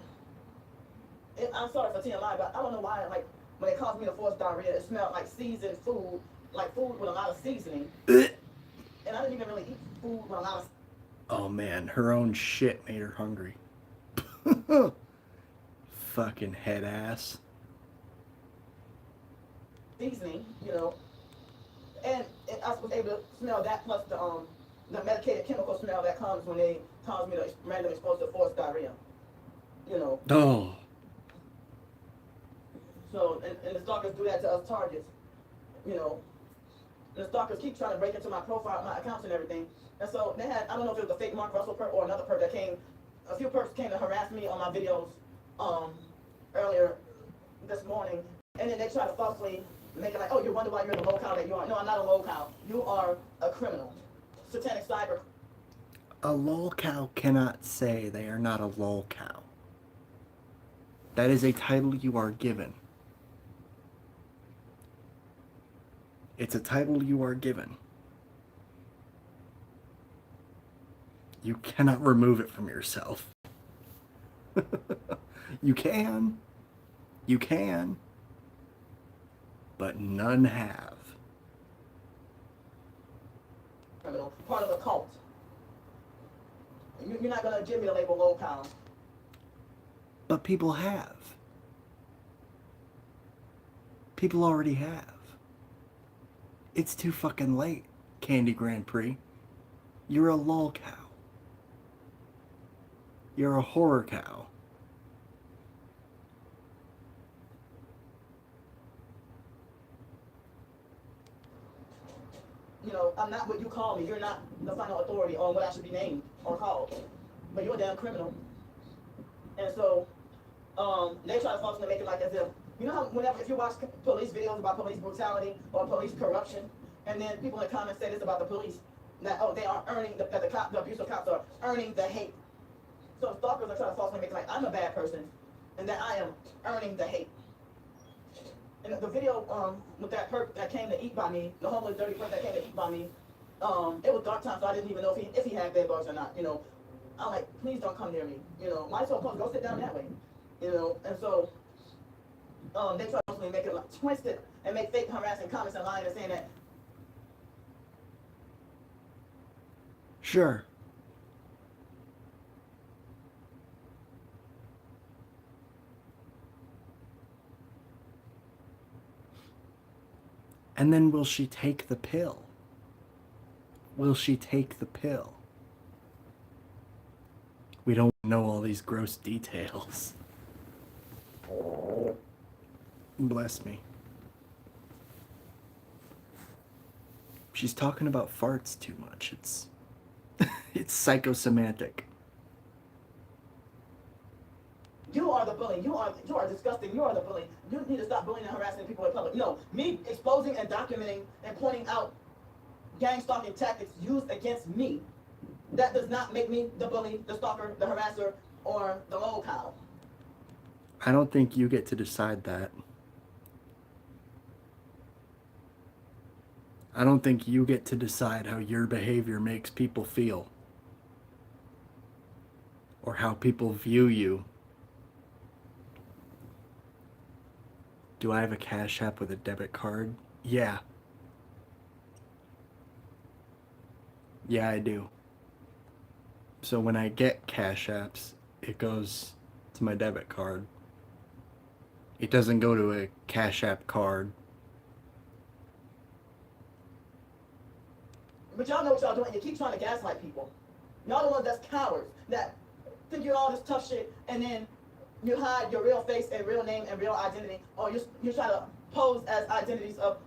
I'm sorry for TMI, but I don't know why like when it caused me to force diarrhea, it smelled like seasoned food, like food with a lot of seasoning. And I didn't even really eat food with a lot of Oh man, her own shit made her hungry. Fucking head ass. seasoning, you know. And I was able to smell that plus the medicated chemical smell that comes when they cause me to randomly exposed to forced diarrhea. You know. Oh. So and the stalkers do that to us targets. You know. And the stalkers keep trying to break into my profile, my accounts and everything. And so they had, I don't know if it was a fake Mark Russell perp or another perp that came, a few perps came to harass me on my videos earlier this morning. And then they try to falsely make it like, oh, you wonder why you're in the locale that you are. No, I'm not a locale. You are a criminal. Satanic cyber. A lolcow cannot say they are not a lolcow. That is a title you are given. It's a title you are given. You cannot remove it from yourself. You can. You can. But none have. Criminal. Part of the cult. You're not going to give me the label locale. But people have. People already have. It's too fucking late, Candy Grand Prix. You're a lol cow. You're a horror cow. You know, I'm not what you call me. You're not the final authority on what I should be named or called. But you're a damn criminal. And so, they try to falsely make it like as if, you know how whenever, if you watch police videos about police brutality or police corruption, and then people in the comments say this about the police, that, oh, they are earning, that the abusive cops are earning the hate. So the stalkers are trying to falsely make it like I'm a bad person, and that I am earning the hate. And the video with that perp that came to eat by me, the homeless dirty perp that came to eat by me, it was dark time, so I didn't even know if he had bed bugs or not. You know, I'm like, please don't come near me. You know, might as well go sit down that way. You know, and so they try to make it like, twist it and make fake harassing comments and lying and saying that. Sure. And then will she take the pill? Will she take the pill? We don't know all these gross details. Bless me. She's talking about farts too much. It's it's psychosemantic. You are the bully. You are disgusting. You are the bully. You need to stop bullying and harassing people in public. No, me exposing and documenting and pointing out gang stalking tactics used against me, that does not make me the bully, the stalker, the harasser, or the lolcow. I don't think you get to decide that. I don't think you get to decide how your behavior makes people feel. Or how people view you. Do I have a Cash App with a debit card? Yeah. Yeah, I do. So when I get Cash Apps, it goes to my debit card. It doesn't go to a Cash App card. But y'all know what y'all doing. You keep trying to gaslight people. Y'all the ones that's cowards, that think you're all this tough shit, and then you hide your real face and real name and real identity, or you try to pose as identities of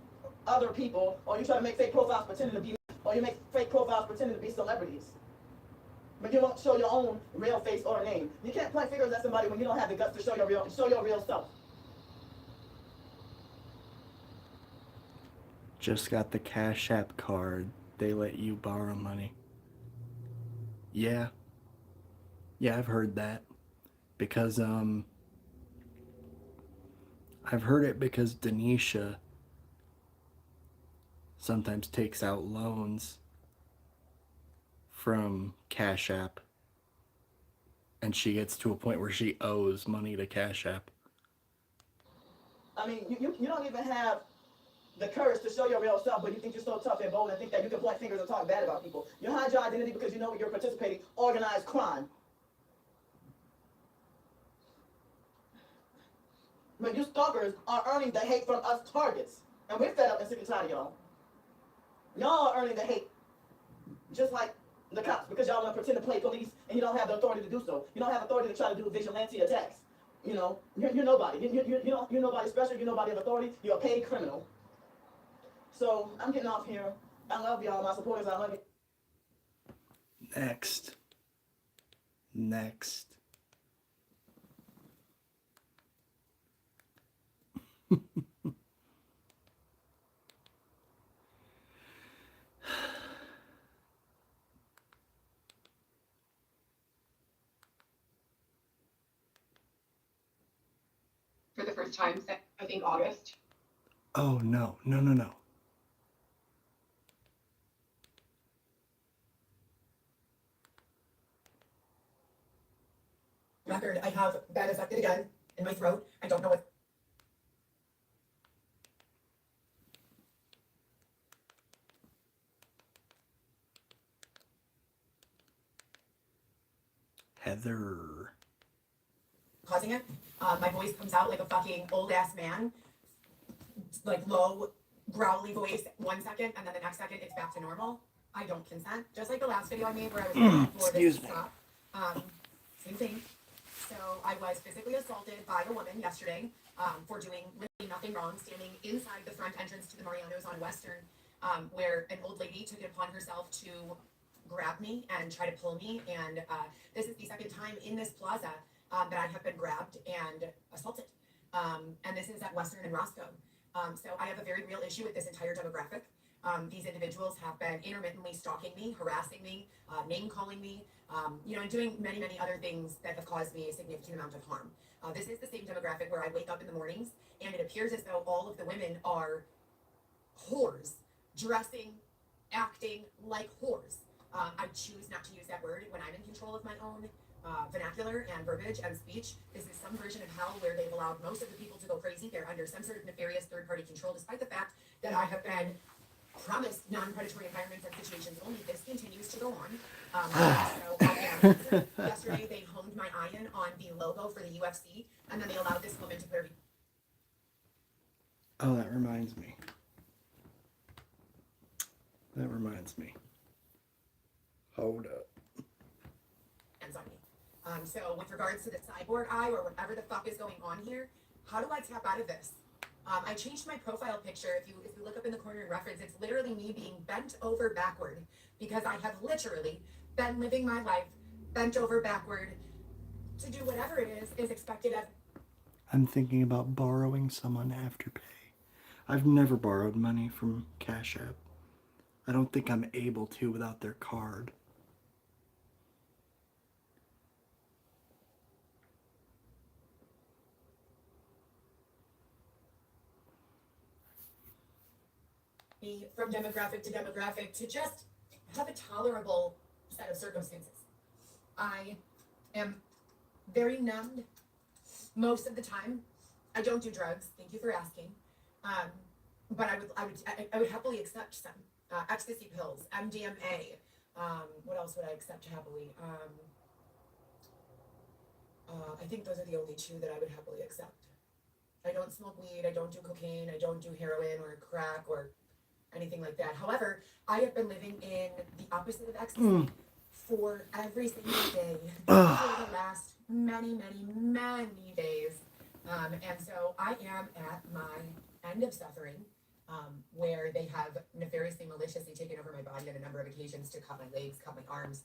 other people, or you try to make fake profiles pretending to be, or you make fake profiles pretending to be celebrities. But you don't show your own real face or name. You can't point fingers at somebody when you don't have the guts to show your real self. Just got the Cash App card. They let you borrow money. Yeah. Yeah, I've heard that. Because, I've heard it because Denisha sometimes takes out loans from Cash App. And she gets to a point where she owes money to Cash App. I mean, you don't even have the courage to show your real self, but you think you're so tough and bold and think that you can point fingers and talk bad about people. You hide your identity because you know you're participating organized crime. But you stalkers are earning the hate from us targets. And we're fed up and sick and tired of y'all. Y'all are earning the hate, just like the cops, because y'all want to pretend to play police and you don't have the authority to do so. You don't have authority to try to do vigilante attacks. You know, you're nobody. You're nobody special. You're nobody of authority. You're a paid criminal. So I'm getting off here. I love y'all, my supporters. I love you. Next. Next. For the first time since, I think, August. Oh, no. Record, I have been affected again in my throat. I don't know what. Heather. Causing it. My voice comes out like a fucking old ass man. Like low, growly voice 1 second, and then the next second it's back to normal. I don't consent. Just like the last video I made where I was looking for this to stop. Same thing. So I was physically assaulted by a woman yesterday for doing really nothing wrong, standing inside the front entrance to the Marianos on Western, where an old lady took it upon herself to grab me and try to pull me. And this is the second time in this plaza that I have been grabbed and assaulted. And this is at Western and Roscoe. So I have a very real issue with this entire demographic. These individuals have been intermittently stalking me, harassing me, name calling me, and doing many, many other things that have caused me a significant amount of harm. This is the same demographic where I wake up in the mornings and it appears as though all of the women are whores, dressing, acting like whores. I choose not to use that word when I'm in control of my own vernacular and verbiage and speech. This is some version of hell where they've allowed most of the people to go crazy. They're under some sort of nefarious third-party control, despite the fact that I have been promised non-predatory environments and situations only. This continues to go on. So yesterday they honed my iron on the logo for the UFC, and then they allowed this woman to put her. Oh, that reminds me. Hold up. Hands on me. So with regards to the cyborg eye or whatever the fuck is going on here, how do I tap out of this? I changed my profile picture. If you look up in the corner and reference, it's literally me being bent over backward because I have literally been living my life bent over backward to do whatever it is expected of. I'm thinking about borrowing someone Afterpay. I've never borrowed money from Cash App. I don't think I'm able to without their card. Me from demographic to just have a tolerable set of circumstances. I am very numbed most of the time. I don't do drugs. Thank you for asking. But I would happily accept some ecstasy pills, MDMA. What else would I accept happily? I think those are the only two that I would happily accept. I don't smoke weed. I don't do cocaine. I don't do heroin or crack or anything like that. However, I have been living in the opposite of ecstasy for every single day for the last many, many, many days. And so I am at my end of suffering, where they have nefariously, maliciously taken over my body on a number of occasions to cut my legs, cut my arms,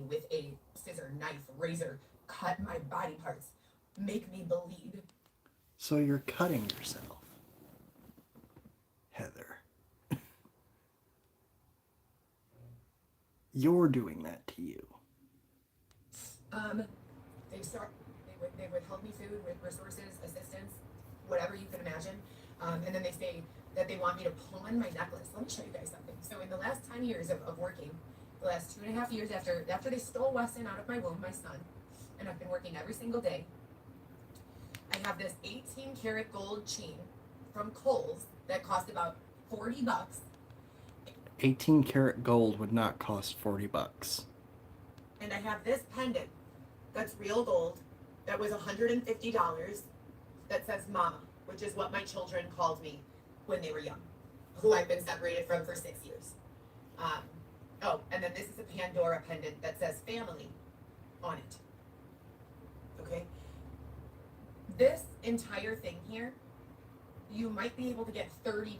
with a scissor, knife, razor, cut my body parts, make me bleed. So you're cutting yourself, Heather. You're doing that to you. They withheld me food, with resources, assistance, whatever you can imagine. And then they say that they want me to pawn my necklace. Let me show you guys something. So in the last 10 years of working, the last 2.5 years after they stole Weston out of my womb, my son, and I've been working every single day, I have this 18 karat gold chain from Kohl's that cost about $40. 18 karat gold would not cost $40. And I have this pendant that's real gold that was $150 that says mama, which is what my children called me when they were young. who I've been separated from for 6 years. Oh, and then this is a Pandora pendant that says family on it. Okay? This entire thing here, you might be able to get $30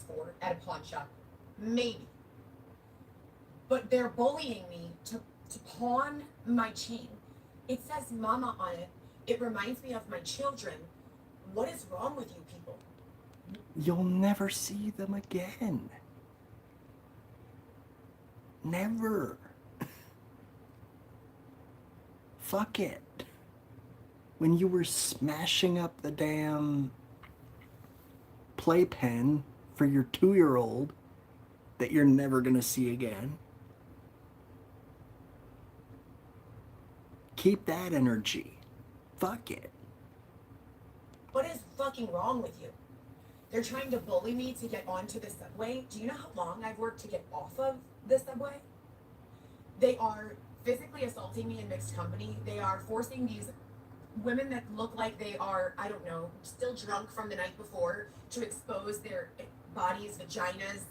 for at a pawn shop. Maybe. But they're bullying me to pawn my chain. It says mama on it. It reminds me of my children. What is wrong with you people? You'll never see them again. Never. Fuck it. When you were smashing up the damn playpen for your 2-year-old that you're never gonna see again, keep that energy. Fuck it. What is fucking wrong with you? They're trying to bully me to get onto the subway. Do you know how long I've worked to get off of the subway? They are physically assaulting me in mixed company. They are forcing these women that look like they are, I don't know, still drunk from the night before to expose their bodies, vaginas,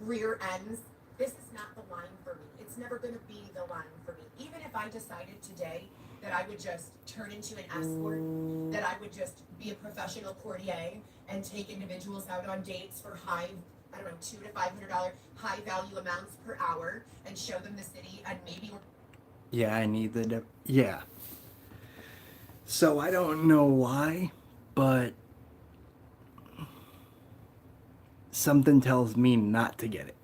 rear ends. This is not the line for me. It's never going to be the line for me. Even if I decided today that I would just turn into an escort, that I would just be a professional courtier and take individuals out on dates for high, I don't know, $200 to $500 high value amounts per hour and show them the city and maybe. Yeah, I need the. Yeah. So I don't know why, but something tells me not to get it.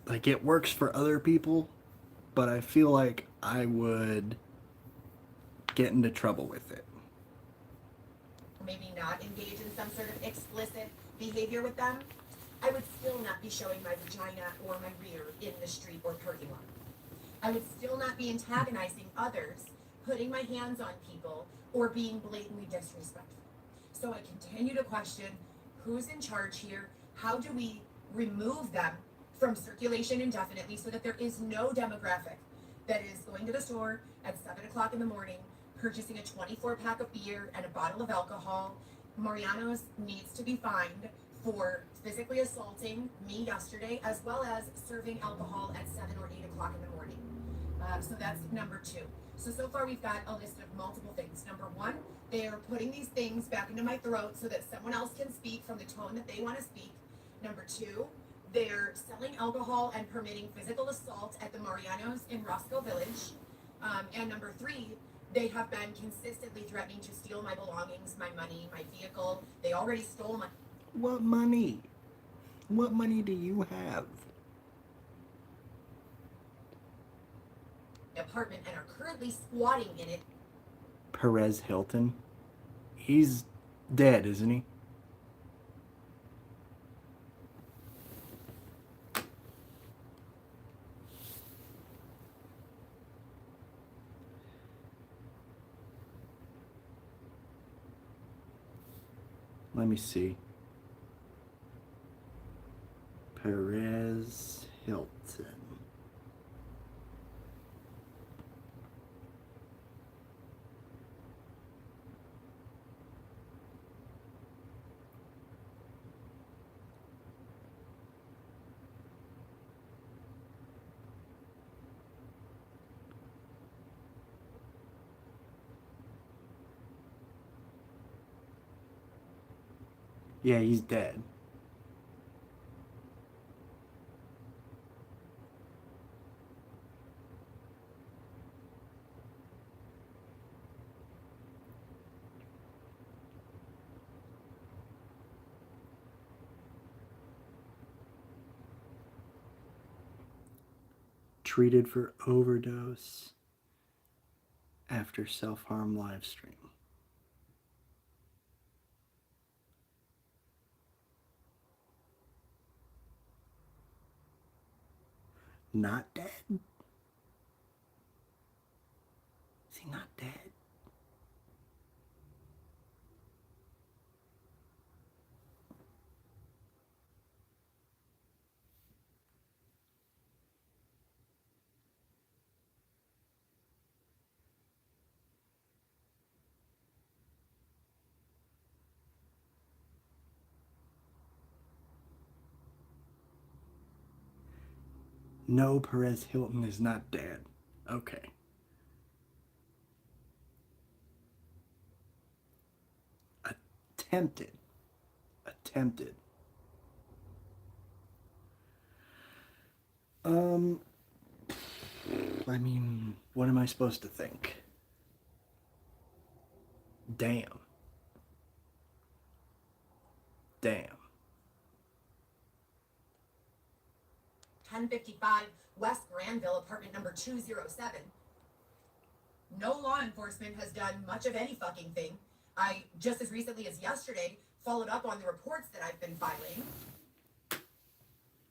Like, it works for other people, but I feel like I would get into trouble with it. Maybe not engage in some sort of explicit behavior with them, I would still not be showing my vagina or my rear in the street or parking lot. I would still not be antagonizing others, putting my hands on people, or being blatantly disrespectful. So I continue to question who's in charge here, how do we remove them from circulation indefinitely so that there is no demographic that is going to the store at 7 o'clock in the morning, purchasing a 24-pack of beer and a bottle of alcohol. Mariano's needs to be fined for physically assaulting me yesterday, as well as serving alcohol at 7 or 8 o'clock in the morning. So that's number 2. So far we've got a list of multiple things. Number 1, they are putting these things back into my throat so that someone else can speak from the tone that they want to speak. Number 2, they're selling alcohol and permitting physical assault at the Mariano's in Roscoe Village. And number 3, they have been consistently threatening to steal my belongings, my money, my vehicle. They already stole my What money? What money do you have? apartment and are currently squatting in it. Perez Hilton? He's dead, isn't he? Let me see. Perez Hilton. Yeah, he's dead. Treated for overdose after self-harm live stream. Not dead? Is he not dead? No, Perez Hilton is not dead. Okay. Attempted. Attempted. I mean, what am I supposed to think? Damn. Damn. 1055 West Granville, apartment number 207. No law enforcement has done much of any fucking thing. I, just as recently as yesterday, followed up on the reports that I've been filing.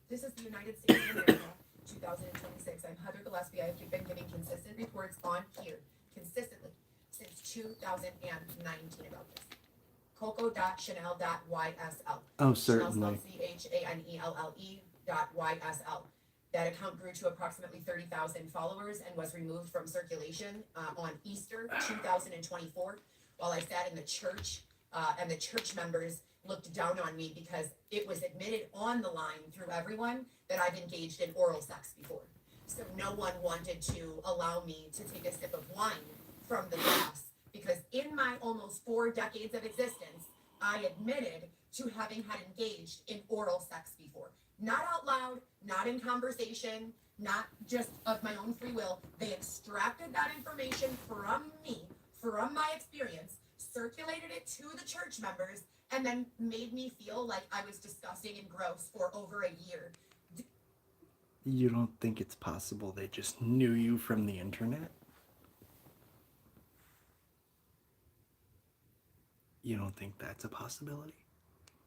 This is the United States of America, 2026. I'm Heather Gillespie. I've been giving consistent reports on here, consistently, since 2019 about this. Coco.chanel.ysl. Oh, Chanel certainly. spelled CHANELLE.YSL. That account grew to approximately 30,000 followers and was removed from circulation on Easter 2024 while I sat in the church, and the church members looked down on me because it was admitted on the line through everyone that I've engaged in oral sex before. So no one wanted to allow me to take a sip of wine from the glass because in my almost 4 decades of existence, I admitted to having had engaged in oral sex before. Not out loud, not in conversation, not just of my own free will. They extracted that information from me, from my experience, circulated it to the church members, and then made me feel like I was disgusting and gross for over a year. You don't think it's possible they just knew you from the internet? You don't think that's a possibility?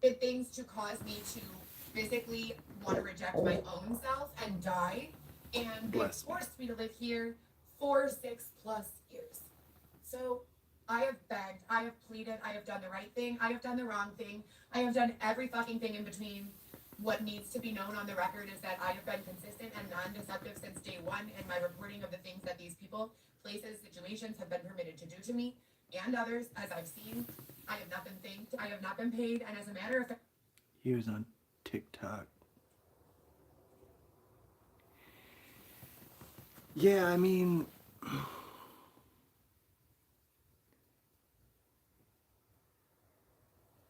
Did things to cause me to physically want to reject my own self and die, and they Bless me. forced me to live here for 6+ years. So I have begged, I have pleaded, I have done the right thing, I have done the wrong thing, I have done every fucking thing in between. What needs to be known on the record is that I have been consistent and non-deceptive since day one in my reporting of the things that these people, places, situations have been permitted to do to me and others. As I've seen, I have not been thanked, I have not been paid, and as a matter of fact, He was on TikTok. Yeah, I mean,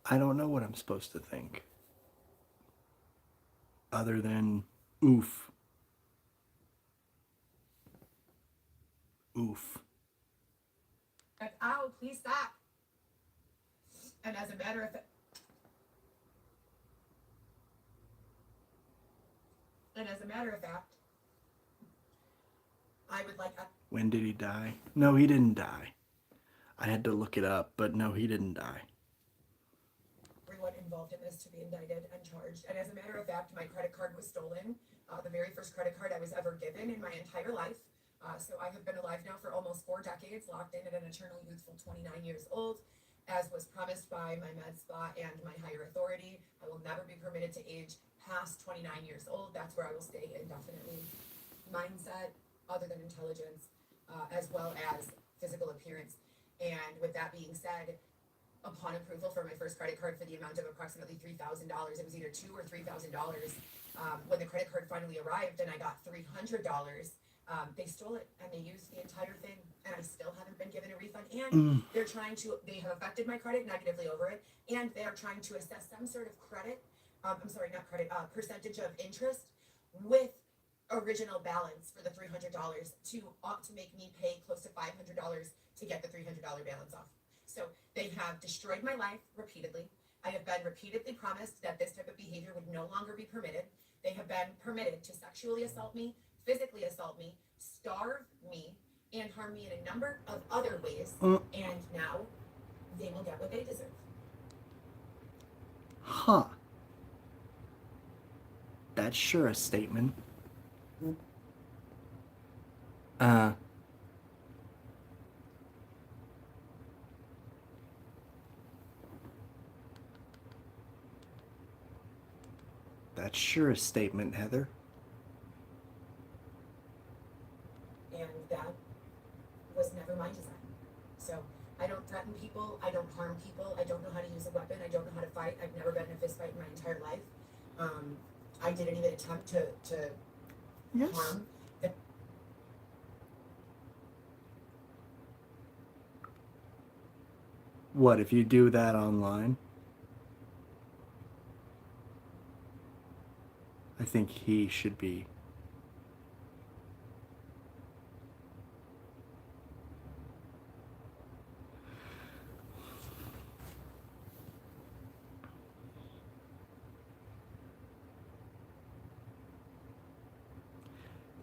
I don't know what I'm supposed to think. Other than, oof. Oof. ow, please stop. And as a matter of fact, I would like When did he die? No, he didn't die. I had to look it up, but no, he didn't die. everyone involved in this to be indicted and charged. And as a matter of fact, my credit card was stolen. The very first credit card I was ever given in my entire life. So I have been alive now for almost 4 decades, locked in at an eternal youthful 29 years old. As was promised by my med spa and my higher authority, I will never be permitted to age past 29 years old. That's where I will stay indefinitely. Mindset, other than intelligence, as well as physical appearance. And with that being said, upon approval for my first credit card for the amount of approximately $3,000, it was either $2,000 or $3,000. When the credit card finally arrived and I got $300, they stole it and they used the entire thing, and I still haven't been given a refund. And they have affected my credit negatively over it, and they are trying to assess some sort of credit, percentage of interest with original balance for the $300 to make me pay close to $500 to get the $300 balance off. So they have destroyed my life repeatedly. I have been repeatedly promised that this type of behavior would no longer be permitted. They have been permitted to sexually assault me, physically assault me, starve me, and harm me in a number of other ways. And now they will get what they deserve. Huh. That's sure a statement. That's sure a statement, Heather. And that was never my design. So I don't threaten people, I don't harm people, I don't know how to use a weapon, I don't know how to fight, I've never been in a fist fight in my entire life. I didn't even attempt to Yes. harm. What if you do that online? I think he should be.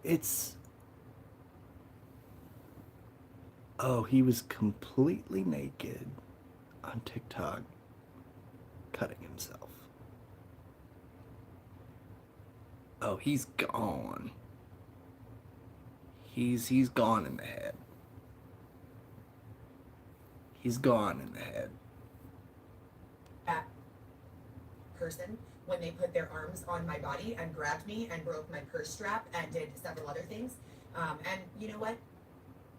It's. Oh, he was completely naked on TikTok, cutting himself. Oh, he's gone. He's gone in the head. He's gone in the head. That person when they put their arms on my body and grabbed me and broke my purse strap and did several other things. And you know what?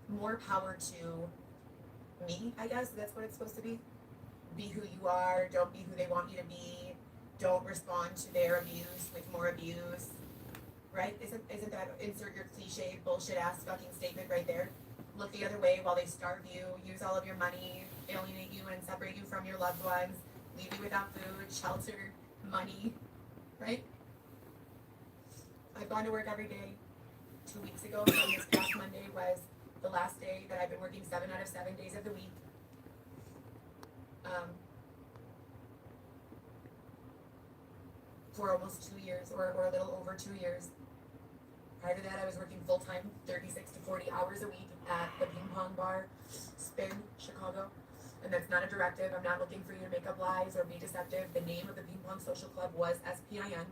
More power to me, I guess. That's what it's supposed to be. Be who you are. Don't be who they want you to be. Don't respond to their abuse with more abuse. Right? Isn't that insert your cliche bullshit ass fucking statement right there? Look the other way while they starve you, use all of your money, alienate you and separate you from your loved ones, leave you without food, shelter, money, right? I've gone to work every day. 2 weeks ago, from this past Monday was the last day that I've been working 7 out of 7 days of the week. For almost 2 years, or a little over 2 years. Prior to that, I was working full time, 36 to 40 hours a week at the ping pong bar, Spin, Chicago. And that's not a directive. I'm not looking for you to make up lies or be deceptive. The name of the ping pong social club was SPIN.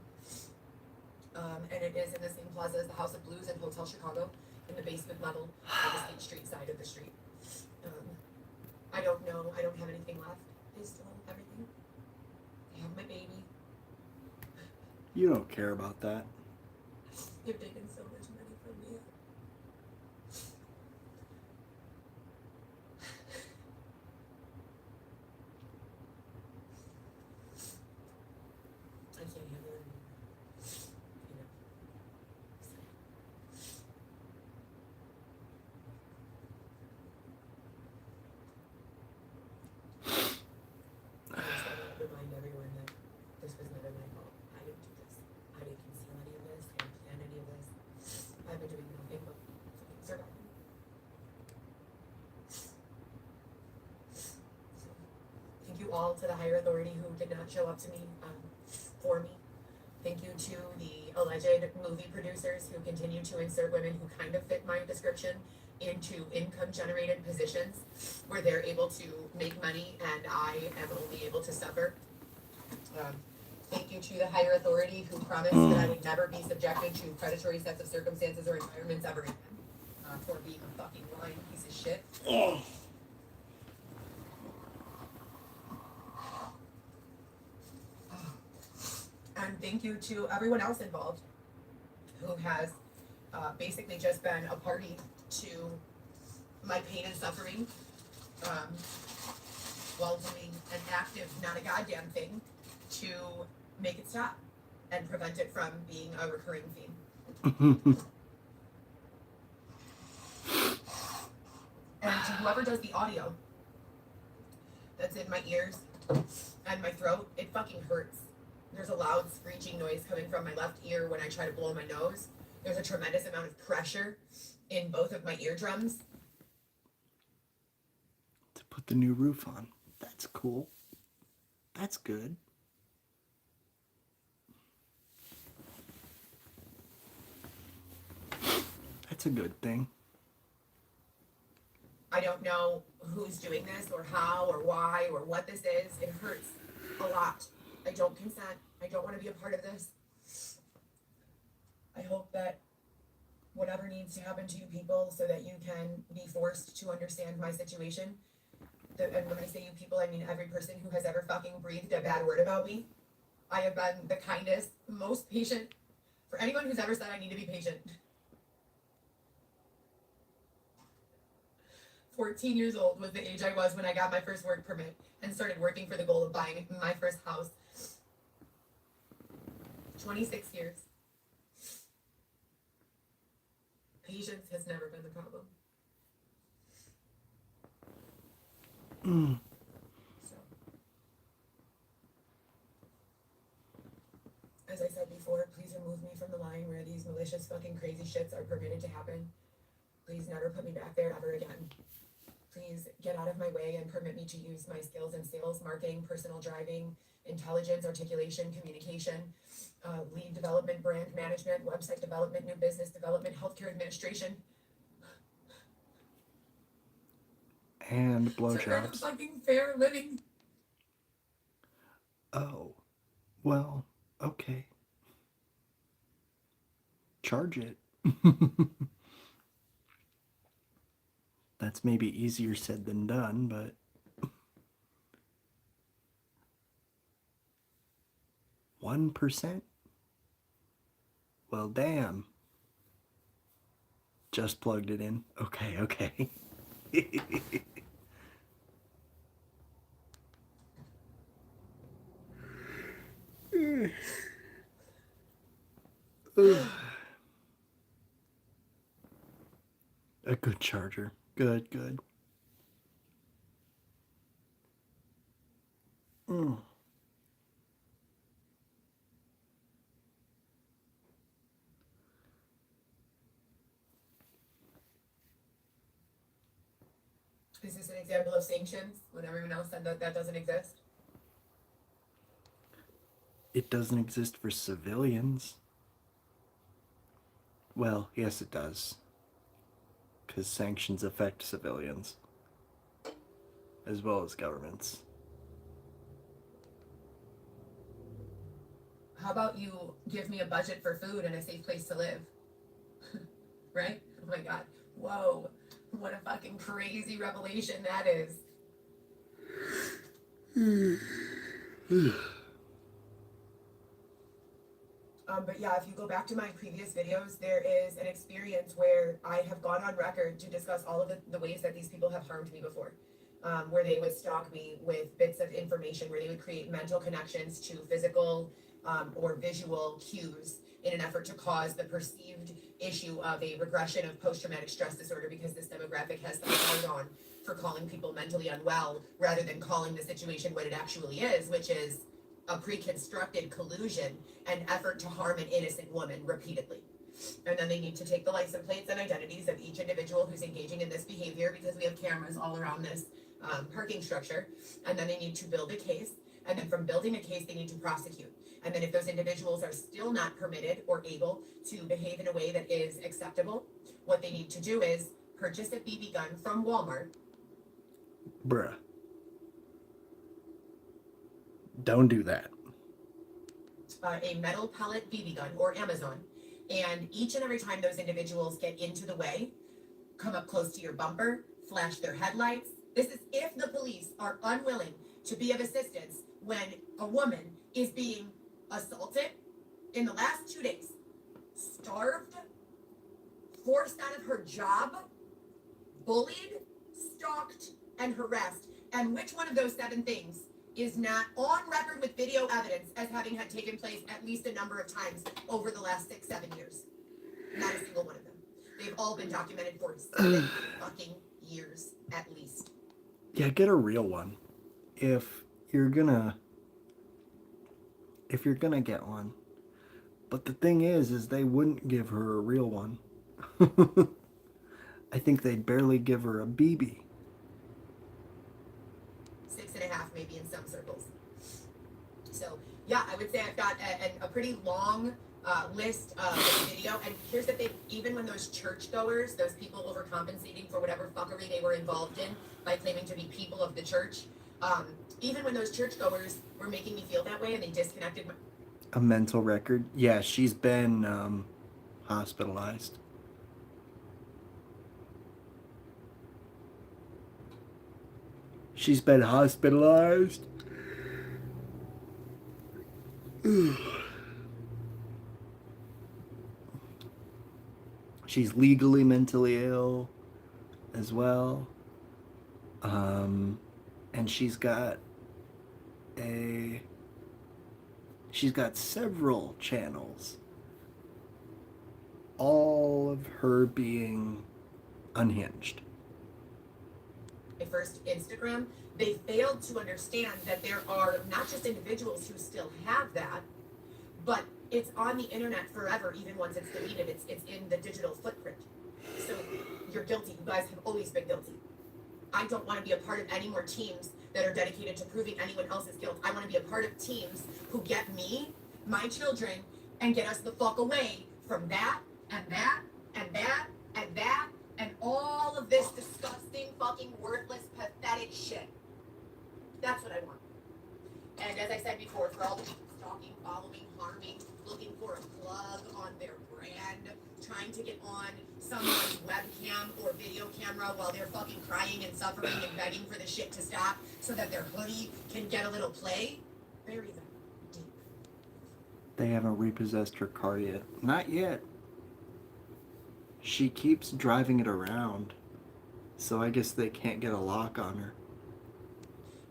And it is in the same plaza as the House of Blues and Hotel Chicago, in the basement level on the State Street side of the street. I don't know. I don't have anything left. They still have everything. They have my baby. You don't care about that. They've taken so much money from me. I can't handle it anymore. You know. I just want to remind everyone that this was never my fault. I didn't do this. I didn't conceal any of this. I didn't plan any of this. I've been doing nothing but fucking surviving. So, thank you all to the higher authority who did not show up to me, for me. Thank you to the alleged movie producers who continue to insert women who kind of fit my description into income generated positions where they're able to make money and I am only able to suffer. Thank you to the higher authority who promised that I would never be subjected to predatory sets of circumstances or environments ever again, for being a fucking lying piece of shit. And thank you to everyone else involved who has basically just been a party to my pain and suffering, while doing an active, not a goddamn thing, to make it stop and prevent it from being a recurring theme. And to whoever does the audio that's in my ears and my throat, it fucking hurts. There's a loud screeching noise coming from my left ear when I try to blow my nose. There's a tremendous amount of pressure in both of my eardrums. To put the new roof on. That's cool. That's good. That's a good thing. I don't know who's doing this or how or why or what this is. It hurts a lot. I don't consent. I don't want to be a part of this. I hope that whatever needs to happen to you people so that you can be forced to understand my situation. And when I say you people, I mean every person who has ever fucking breathed a bad word about me. I have been the kindest, most patient. For anyone who's ever said I need to be patient. 14 years old was the age I was when I got my first work permit and started working for the goal of buying my first house. 26 years. Patience has never been the problem. Mm. So, as I said before, please remove me from the line where these malicious fucking crazy shits are permitted to happen. Please never put me back there ever again. Please get out of my way and permit me to use my skills in sales, marketing, personal driving, intelligence, articulation, communication, lead development, brand management, website development, new business development, healthcare administration. And To earn a blowjobs. fucking fair living. Oh, well, okay. Charge it. That's maybe easier said than done, but 1%? Well, damn. Just plugged it in. Okay, okay. A good charger. Good, good. Mm. Is this an example of sanctions when everyone else said that that doesn't exist? It doesn't exist for civilians. Well, yes, it does. Because sanctions affect civilians, as well as governments. How about you give me a budget for food and a safe place to live? Right? Oh my god. Whoa. What a fucking crazy revelation that is. But yeah, if you go back to my previous videos, there is an experience where I have gone on record to discuss all of the ways that these people have harmed me before. Where they would stalk me with bits of information, where they would create mental connections to physical or visual cues in an effort to cause the perceived issue of a regression of post-traumatic stress disorder, because this demographic has the hard on for calling people mentally unwell rather than calling the situation what it actually is, which is a pre-constructed collusion and effort to harm an innocent woman repeatedly. And then they need to take the license plates and identities of each individual who's engaging in this behavior, because we have cameras all around this parking structure. And then they need to build a case. And then from building a case, they need to prosecute. And then if those individuals are still not permitted or able to behave in a way that is acceptable, what they need to do is purchase a BB gun from Walmart. Bruh. Don't do that. A metal pellet BB gun or Amazon. And each and every time those individuals get into the way, come up close to your bumper, flash their headlights. This is if the police are unwilling to be of assistance when a woman is being assaulted in the last 2 days, starved, forced out of her job, bullied, stalked, and harassed. And which one of those 7 things is not on record with video evidence as having had taken place at least a number of times over the last 6-7 years? Not a single one of them. They've all been documented for 7 fucking years at least. Yeah, get a real one. If you're gonna get one. But the thing is they wouldn't give her a real one. I think they'd barely give her a BB. 6.5 maybe in some circles. So yeah, I would say I've got a pretty long list of video. And here's the thing, even when those churchgoers, those people overcompensating for whatever fuckery they were involved in by claiming to be people of the church, even when those churchgoers were making me feel that way and they disconnected my... A mental record? Yeah, she's been hospitalized. She's been hospitalized. She's legally mentally ill as well. And she's got several channels all of her being unhinged. My first Instagram, they failed to understand that there are not just individuals who still have that, but it's on the internet forever, even once it's deleted. It's in the digital footprint. So you're guilty. You guys have always been guilty. I don't want to be a part of any more teams that are dedicated to proving anyone else's guilt. I want to be a part of teams who get me, my children, and get us the fuck away from that and that and that and that and all of this disgusting, fucking worthless, pathetic shit. That's what I want. And as I said before, for all the people stalking, following, harming, looking for a plug on their brand, trying to get on someone's webcam or video camera while they're fucking crying and suffering and begging for the shit to stop so that their hoodie can get a little play, bury them deep. They haven't repossessed her car yet. Not yet. She keeps driving it around, so I guess they can't get a lock on her.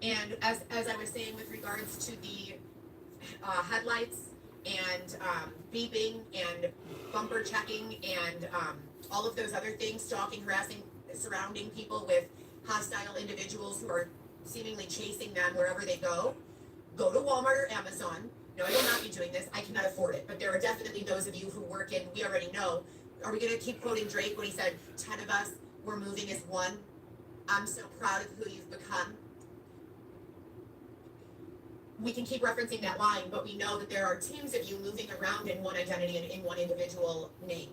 And as I was saying with regards to the headlights and beeping and bumper checking and all of those other things, stalking, harassing, surrounding people with hostile individuals who are seemingly chasing them wherever they go to Walmart or Amazon. No, I will not be doing this. I cannot afford it. But there are definitely those of you who work in, we already know. Are we going to keep quoting Drake when he said, 10 of us, we're moving as one? I'm so proud of who you've become. We can keep referencing that line, but we know that there are teams of you moving around in one identity and in one individual name.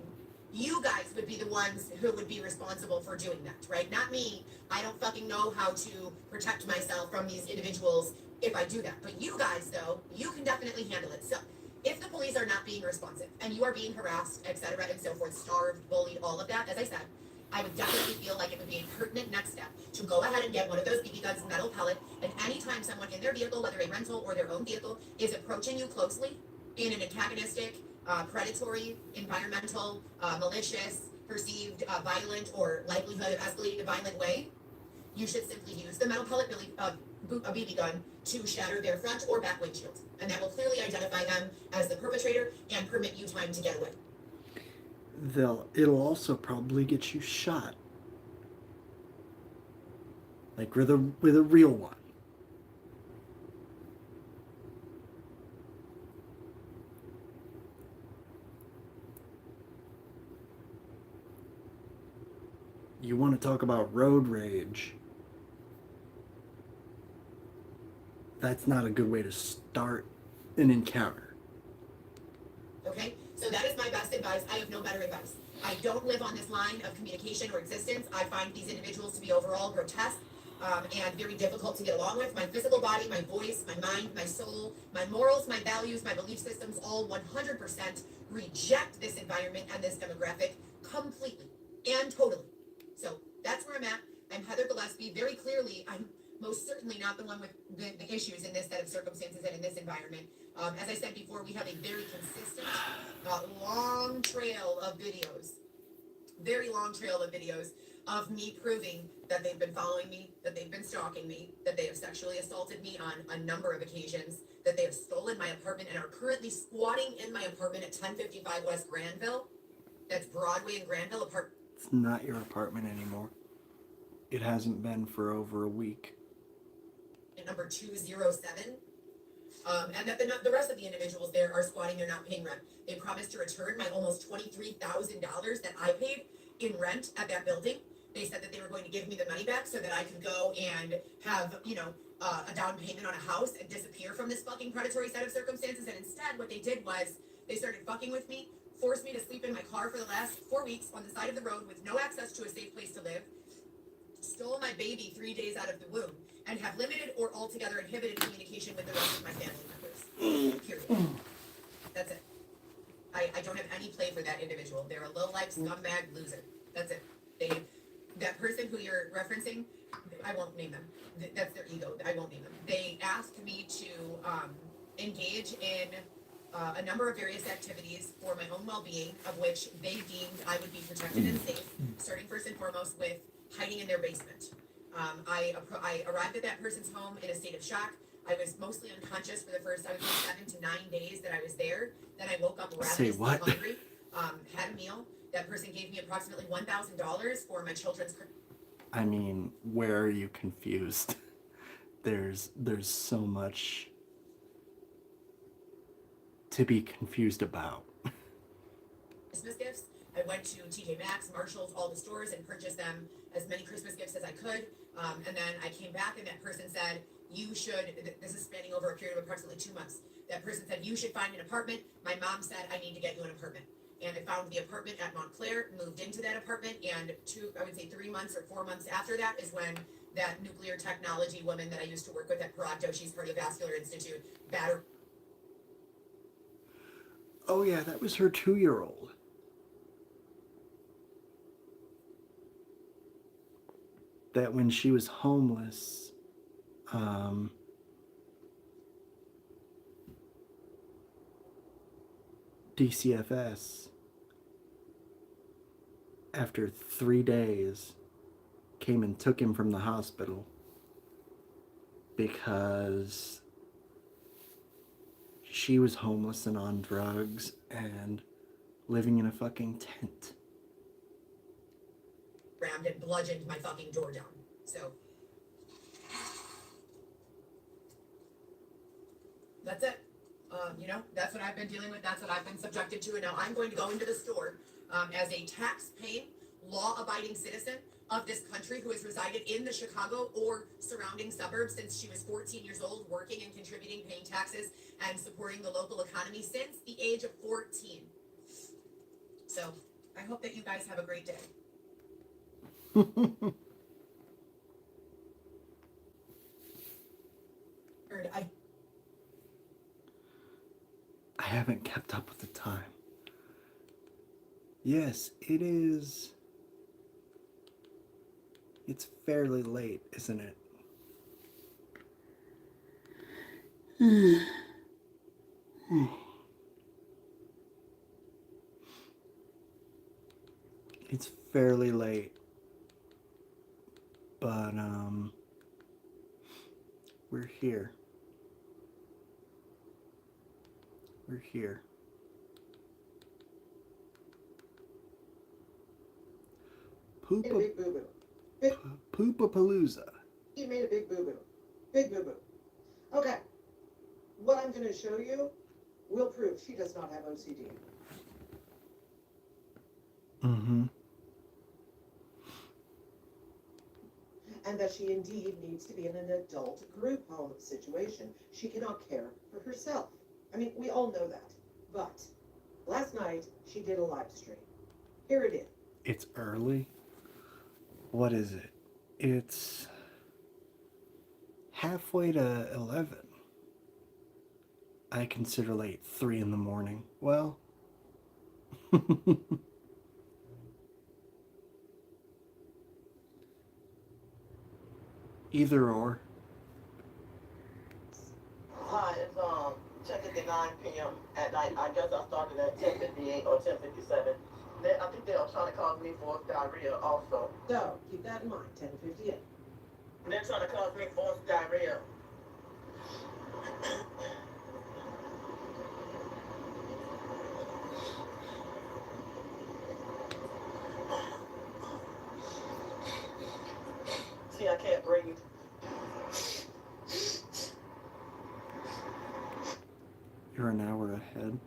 You guys would be the ones who would be responsible for doing that, right? Not me. I don't fucking know how to protect myself from these individuals if I do that. But you guys, though, you can definitely handle it. So if the police are not being responsive and you are being harassed, etc., and so forth, starved, bullied, all of that, as I said, I would definitely feel like it would be a pertinent next step to go ahead and get one of those BB guns, metal pellet, and anytime someone in their vehicle, whether a rental or their own vehicle, is approaching you closely in an antagonistic, predatory, environmental, malicious, perceived, violent, or likelihood of escalating to violent way, you should simply use the metal pellet a BB gun to shatter their front or back windshield. And that will clearly identify them as the perpetrator and permit you time to get away. It'll also probably get you shot. Like with a real one. You want to talk about road rage? That's not a good way to start an encounter. Okay? So that is my best advice. I have no better advice. I don't live on this line of communication or existence. I find these individuals to be overall grotesque and very difficult to get along with. My physical body, my voice, my mind, my soul, my morals, my values, my belief systems all 100% reject this environment and this demographic completely and totally. So that's where I'm at. I'm Heather Gillespie. Very clearly, I'm most certainly not the one with the issues in this set of circumstances and in this environment. As I said before, we have a very consistent, long trail of videos, very long trail of videos of me proving that they've been following me, that they've been stalking me, that they have sexually assaulted me on a number of occasions, that they have stolen my apartment and are currently squatting in my apartment at 1055 West Granville. That's Broadway and Granville apart. It's not your apartment anymore. It hasn't been for over a week. At number 207. And that the rest of the individuals there are squatting, they're not paying rent. They promised to return my almost $23,000 that I paid in rent at that building. They said that they were going to give me the money back so that I could go and have, a down payment on a house and disappear from this fucking predatory set of circumstances. And instead, what they did was they started fucking with me, forced me to sleep in my car for the last 4 weeks on the side of the road with no access to a safe place to live, stole my baby 3 days out of the womb, and have limited or altogether inhibited communication with the rest of my family members. Period. That's it. I don't have any play for that individual. They're a low-life scumbag loser. That's it. That person who you're referencing, I won't name them. That's their ego. I won't name them. They asked me to engage in a number of various activities for my own well-being, of which they deemed I would be protected and safe, starting first and foremost with hiding in their basement. I arrived at that person's home in a state of shock. I was mostly unconscious for the first, I would say, 7 to 9 days that I was there. Then I woke up ravenously hungry, had a meal, That person gave me approximately $1,000 for my children's. I mean, where are you confused? There's so much to be confused about. Christmas gifts. I went to TJ Maxx, Marshalls, all the stores, and purchased them as many Christmas gifts as I could. And then I came back, and that person said, you should, this is spanning over a period of approximately 2 months. That person said, you should find an apartment. My mom said, I need to get you an apartment. And I found the apartment at Montclair, moved into that apartment, and 3 months or 4 months after that is when that nuclear technology woman that I used to work with at Parag Joshi's Cardiovascular Institute battered. Oh yeah, that was her 2-year-old. That when she was homeless, DCFS, after 3 days, came and took him from the hospital because she was homeless and on drugs and living in a fucking tent. Rammed and bludgeoned my fucking door down. So that's it. That's what I've been dealing with. That's what I've been subjected to. And now I'm going to go into the store as a tax-paying, law-abiding citizen of this country who has resided in the Chicago or surrounding suburbs since she was 14 years old, working and contributing, paying taxes, and supporting the local economy since the age of 14. So I hope that you guys have a great day. I haven't kept up with the time. Yes, it is. It's fairly late, isn't it? It's fairly late. But, we're here. We're here. Made a big boo boo. Poopapalooza. He made a big boo boo. Big boo boo. Okay. What I'm going to show you will prove she does not have OCD. Mm-hmm. And that she indeed needs to be in an adult group home situation. She cannot care for herself. I mean, we all know that. But last night, she did a live stream. Here it is. It's early. What is it? It's halfway to 11. I consider late 3 in the morning. Well, either or. Hi, it's 10:59 p.m. at night. I guess I started at 10:58 or 10:57. I think they are trying to cause me forced diarrhea also. So, keep that in mind, 10:58. They're trying to cause me forced diarrhea. See, I can't breathe. You're an hour ahead.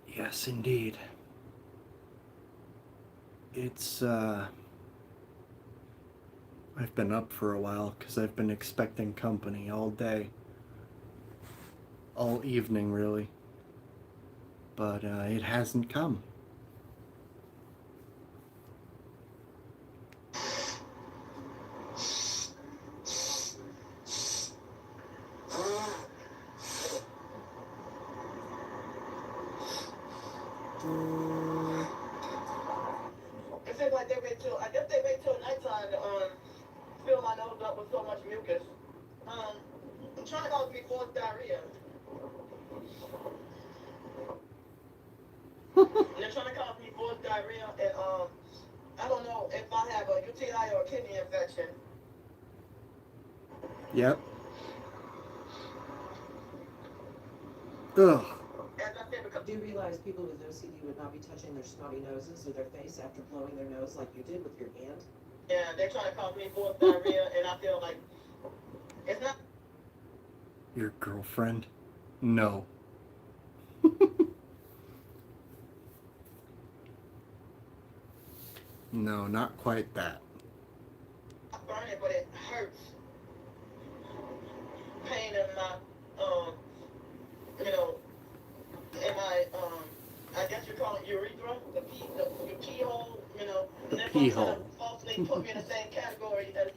Yes, indeed. It's, I've been up for a while because I've been expecting company all day. All evening, really. But, it hasn't come. It seems like they wait till, I guess they wait till nighttime to fill my nose up with so much mucus. I'm trying to cause me forced diarrhea. They're trying to cause me forced diarrhea, and I don't know if I have a UTI or a kidney infection. Yep. Ugh. As I said, because Do you realize people with OCD would not be touching their snotty noses or their face after blowing their nose like you did with your hand? yeah, they're trying to cause me fourth diarrhea, and I feel like it's not. Your girlfriend? No. No, not quite that. Burning, but it hurts. Pain in my, you know, in my, I guess you call it urethra, the pee hole, you know. The And that's pee why I'm trying hole. to falsely put me in the same category as,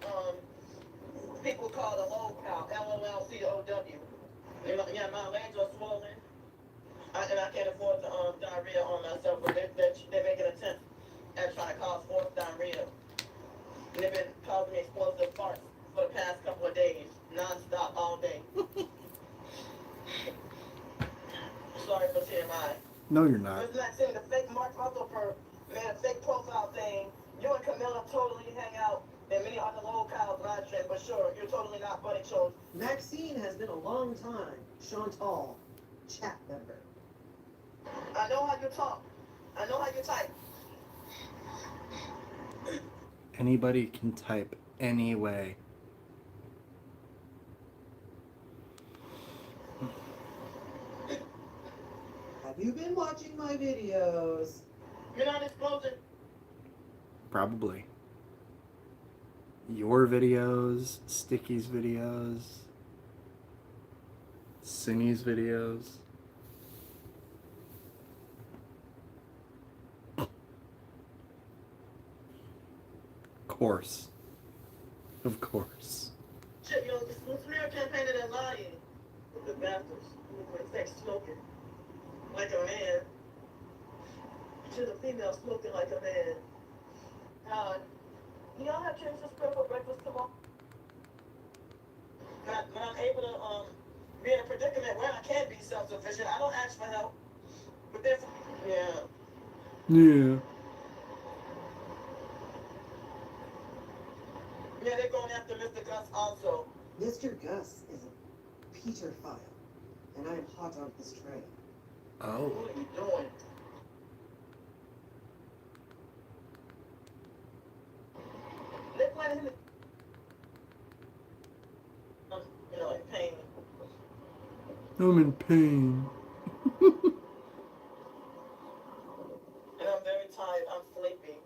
people call the low cow, LOLCOW. You know, yeah, my legs are swollen, and I can't afford the, diarrhea on myself, but they make an attempt at trying to cause fourth diarrhea. And they've been causing me explosive farts for the past couple of days, non-stop, all day. Sorry for TMI. No, you're not. Wasn't that saying the fake Mark Zuckerberg made a fake profile saying, you and Camilla totally hang out and many other low cows live stream, but sure, you're totally not buddy children. Maxine has been a long time Chantal chat member. I know how you talk. I know how you type. Anybody can type anyway. Have you been watching my videos? You're not exploding. Probably. Your videos, Sticky's videos, Singy's videos. Course. Of course. Shit, you know, this smear campaign that they're lying. The bastards. Like smoking. Like a man. To the female smoking like a man. Do y'all have ginger spread for breakfast tomorrow? When I'm able to be in a predicament where I can be self-sufficient, I don't ask for help. But there's, yeah. Yeah. Yeah, they're going after Mr. Gus also. Mr. Gus is a Peterphile, and I am hot on his trail. Oh. What are you doing? They're planning him to, you know, in pain. I'm in pain. And I'm very tired. I'm sleepy.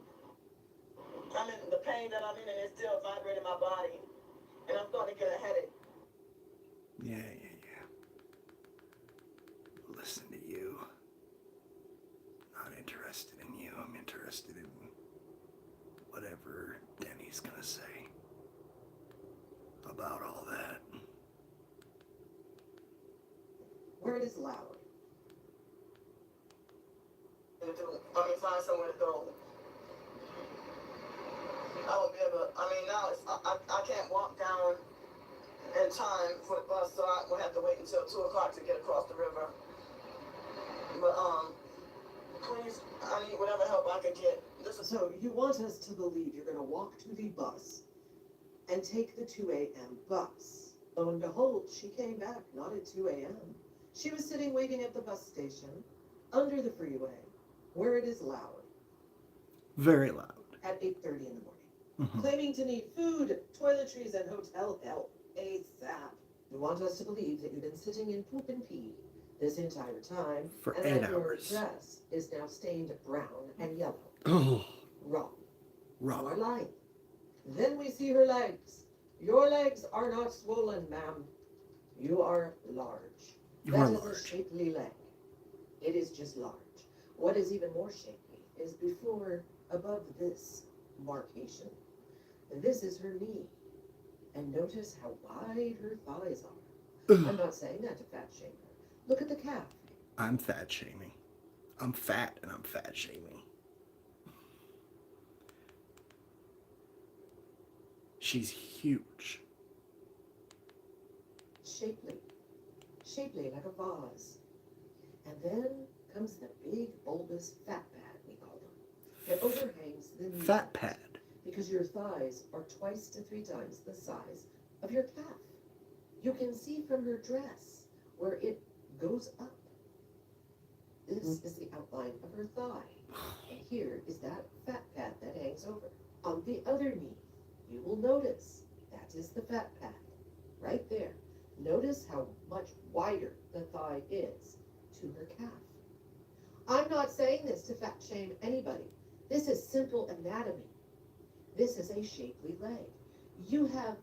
I'm in the pain that I'm in, and it's still vibrating my body. And I'm starting to get a headache. Yeah. Listen to you. Not interested in you. I'm interested in whatever Denny's gonna say about all that. Word is loud. I mean, find somewhere to go. I won't be able to, I mean, now it's, I can't walk down in time for the bus, so I will have to wait until 2 o'clock to get across the river. But, please, I need whatever help I can get. This is, So you want us to believe you're going to walk to the bus and take the 2 a.m. bus. Lo and behold, she came back not at 2 a.m. She was sitting waiting at the bus station under the freeway where it is loud Very loud. at 8:30 in the morning. Mhm. Claiming to need food, toiletries, and hotel help ASAP. You want us to believe that you've been sitting in poop and pee this entire time, For and 8 that your hours. dress is now stained brown and yellow. Oh, Wrong. You are Rob. lying. Then we see her legs. Your legs are not swollen, ma'am. You are large. You are That is a large. shapely leg. It is just large. What is even more shapely is before, above this markation. This is her knee. And notice how wide her thighs are. I'm Ugh. not saying that to fat shame her. Look at the calf. I'm fat shaming. I'm fat and I'm fat shaming. She's huge. Shapely. Shapely like a vase. And then comes the big, bulbous fat pad, we call them. It overhangs the knee. Fat pad. Because your thighs are 2 to 3 times the size of your calf. You can see from her dress where it goes up This is the outline of her thigh. And here is that fat pad that hangs over. On the other knee, you will notice that is the fat pad. Right there. Notice how much wider the thigh is to her calf. I'm not saying this to fat shame anybody. This is simple anatomy. This is a shapely leg. You have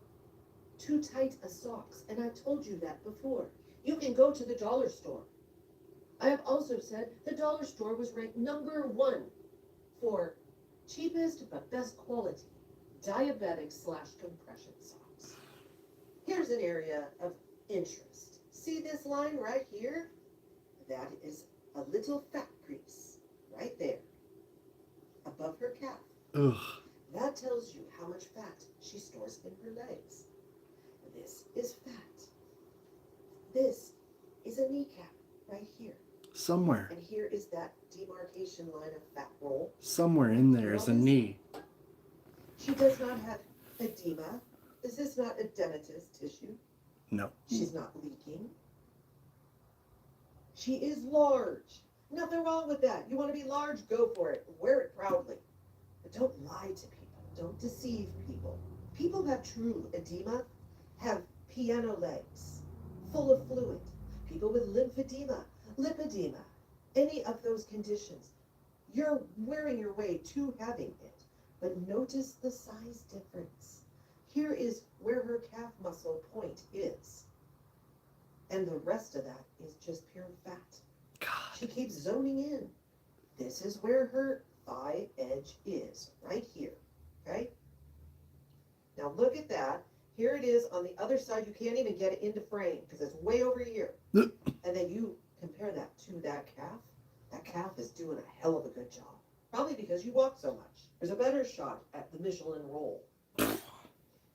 too tight a socks, and I've told you that before. You can go to the dollar store. I have also said the dollar store was ranked #1 for cheapest but best quality diabetic/compression socks. Here's an area of interest. See this line right here? That is a little fat crease right there above her calf. Ugh. That tells you how much fat she stores in her legs. This is fat. This is a kneecap right here. Somewhere. And here is that demarcation line of fat roll. Somewhere in there is a knee. She does not have edema. This is not edematous tissue. No. She's not leaking. She is large. Nothing wrong with that. You want to be large, go for it. Wear it proudly. But don't lie to people. Don't deceive people. People who have true edema have piano legs, full of fluid. People with lymphedema, lipedema, any of those conditions. You're wearing your way to having it. But notice the size difference. Here is where her calf muscle point is. And the rest of that is just pure fat. God. She keeps zoning in. This is where her thigh edge is, right here, okay? Now look at that. Here it is on the other side. You can't even get it into frame because it's way over here. And then you compare that to that calf. That calf is doing a hell of a good job. Probably because you walk so much. There's a better shot at the Michelin roll.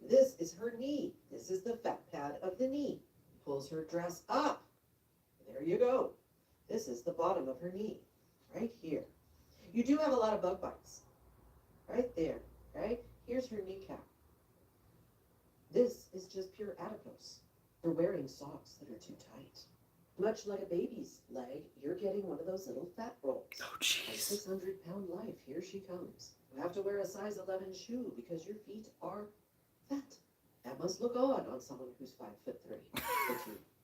This is her knee. This is the fat pad of the knee. Pulls her dress up. There you go. This is the bottom of her knee, right here. You do have a lot of bug bites, right there, right? Here's her kneecap. This is just pure adipose. You're wearing socks that are too tight. Much like a baby's leg, you're getting one of those little fat rolls. Oh, A jeez. 600-pound life, here she comes. You have to wear a size 11 shoe because your feet are fat. That must look odd on someone who's 5'3".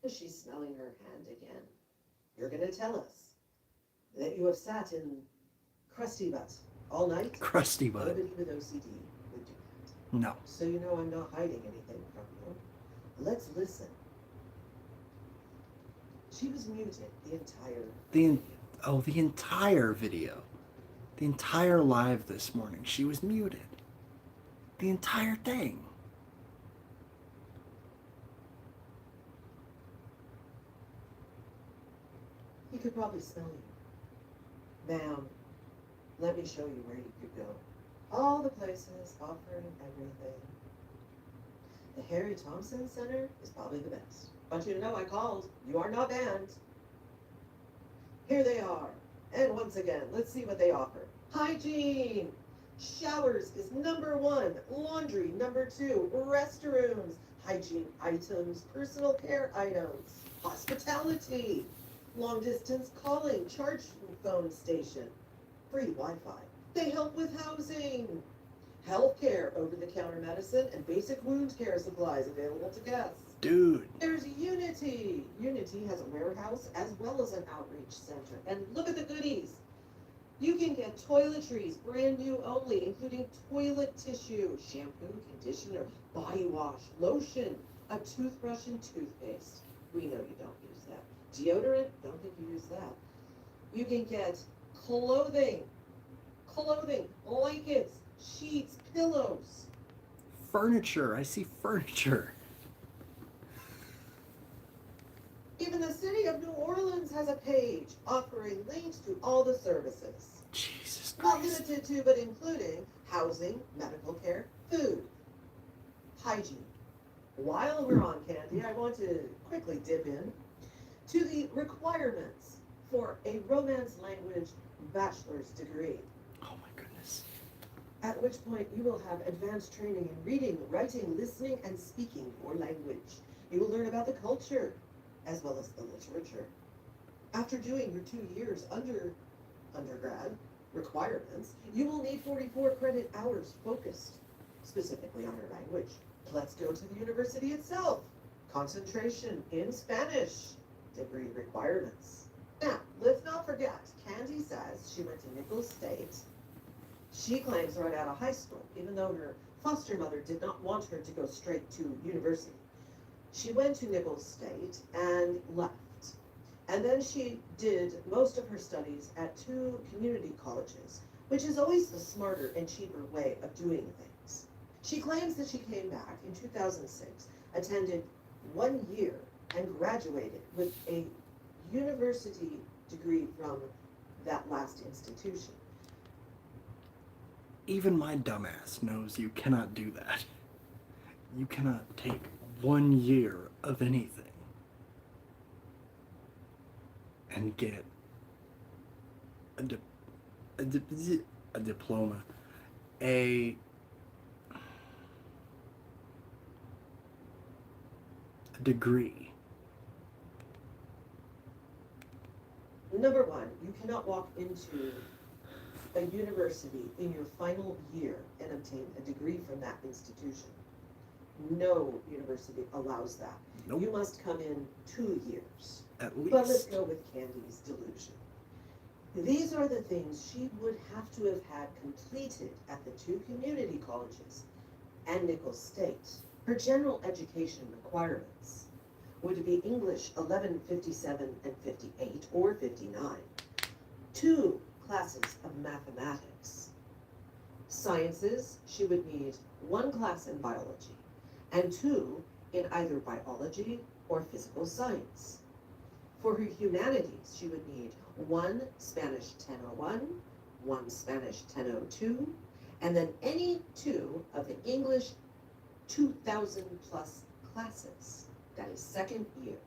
She's smelling her hand again. You're going to tell us that you have sat in crusty butt all night? Crusty butt. Nobody with OCD would do that. No. So you know I'm not hiding anything from you. Let's listen. She was muted the entire The entire video. The entire live this morning. She was muted. The entire thing. He could probably smell you. Ma'am, let me show you where you could go. All the places offering everything. The Harry Thompson Center is probably the best. Want you to know I called. You are not banned. Here they are. And once again, let's see what they offer. Hygiene. Showers is #1. Laundry, #2. Restrooms. Hygiene items. Personal care items. Hospitality. Long distance calling. Charge phone station. Free Wi-Fi. They help with housing. Healthcare, over-the-counter medicine, and basic wound care supplies available to guests. Dude. There's Unity. Unity has a warehouse as well as an outreach center. And look at the goodies. You can get toiletries, brand new only, including toilet tissue, shampoo, conditioner, body wash, lotion, a toothbrush, and toothpaste. We know you don't use that. Deodorant, don't think you use that. You can get clothing, blankets, sheets, pillows. Furniture. I see furniture. Even the city of New Orleans has a page offering links to all the services. Jesus Not Christ. limited to, but including housing, medical care, food, hygiene. While we're on Candy, I want to quickly dip in to the requirements for a Romance language bachelor's degree, Oh my goodness. at which point you will have advanced training in reading, writing, listening, and speaking your language. You will learn about the culture, as well as the literature. After doing your 2 years undergrad requirements, you will need 44 credit hours focused specifically on your language. Let's go to the university itself. Concentration in Spanish. Degree requirements. Now, let's not forget, Candy says she went to Nichols State. She claims right out of high school, even though her foster mother did not want her to go straight to university. She went to Nichols State and left. And then she did most of her studies at 2 community colleges, which is always the smarter and cheaper way of doing things. She claims that she came back in 2006, attended 1 year, and graduated with a university degree from that last institution. Even my dumbass knows you cannot do that. You cannot take 1 year of anything and get a diploma, a degree. Number one, you cannot walk into a university in your final year and obtain a degree from that institution. No university allows that. Nope. You must come in 2 years. At But let's least. go with Candy's delusion. These are the things she would have to have had completed at the 2 community colleges and Nichols State. Her general education requirements would be English 11, 57, and 58, or 59. 2 classes of mathematics. Sciences, she would need 1 class in biology, and 2 in either biology or physical science. For her humanities, she would need 1 Spanish 1001, 1 Spanish 1002, and then any 2 of the English 2000 plus classes. That is second year.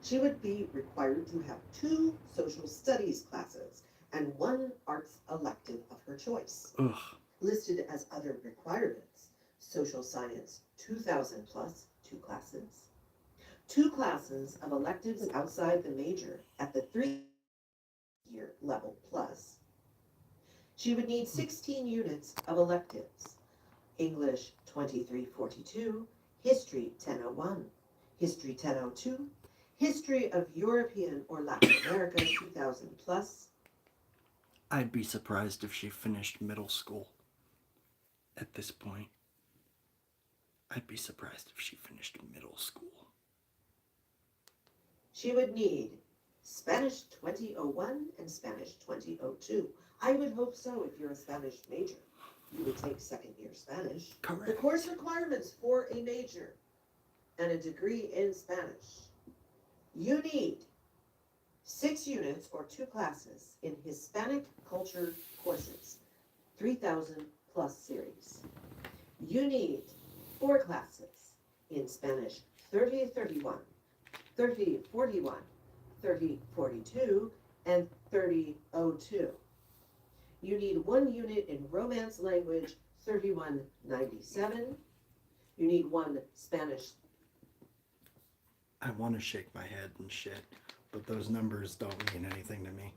She would be required to have 2 social studies classes and 1 arts elective of her choice. Ugh. Listed as other requirements: social science 2000 plus 2 classes, 2 classes of electives outside the major at the 3-year level plus. She would need 16 units of electives: English 2342, History 1001, History 1002, History of European or Latin America 2000 plus. I'd be surprised if she finished middle school at this point. I'd be surprised if she finished middle school. She would need Spanish 2001 and Spanish 2002. I would hope so if you're a Spanish major. You would take second year Spanish. The Correct. course requirements for a major and a degree in Spanish. You need 6 units or 2 classes in Hispanic culture courses, 3000 plus series. You need 4 classes in Spanish 3031, 3041, 3042, and 3002. You need 1 unit in Romance language 3197. You need 1 Spanish. I want to shake my head and shit, but those numbers don't mean anything to me.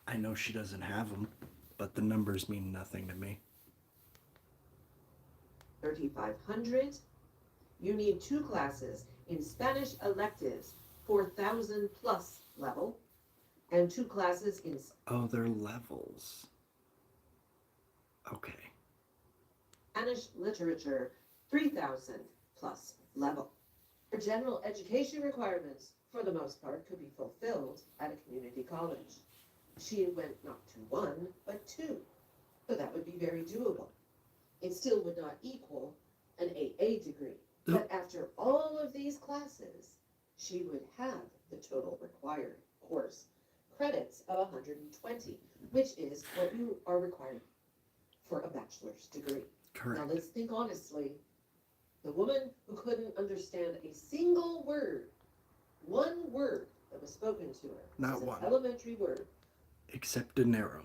I know she doesn't have them, but the numbers mean nothing to me. 3500. You need 2 classes in Spanish electives 4000 plus level and 2 classes in Oh, they're levels. Okay. Spanish literature 3000 plus level. Her general education requirements, for the most part, could be fulfilled at a community college. She went not to 1, but 2, so that would be very doable. It still would not equal an AA degree, but after all of these classes, she would have the total required course credits of 120, which is what you are required for a bachelor's degree. Now Correct. let's think honestly. The woman who couldn't understand a single word, 1 word that was spoken to her, Not was an one. elementary word, Except dinero.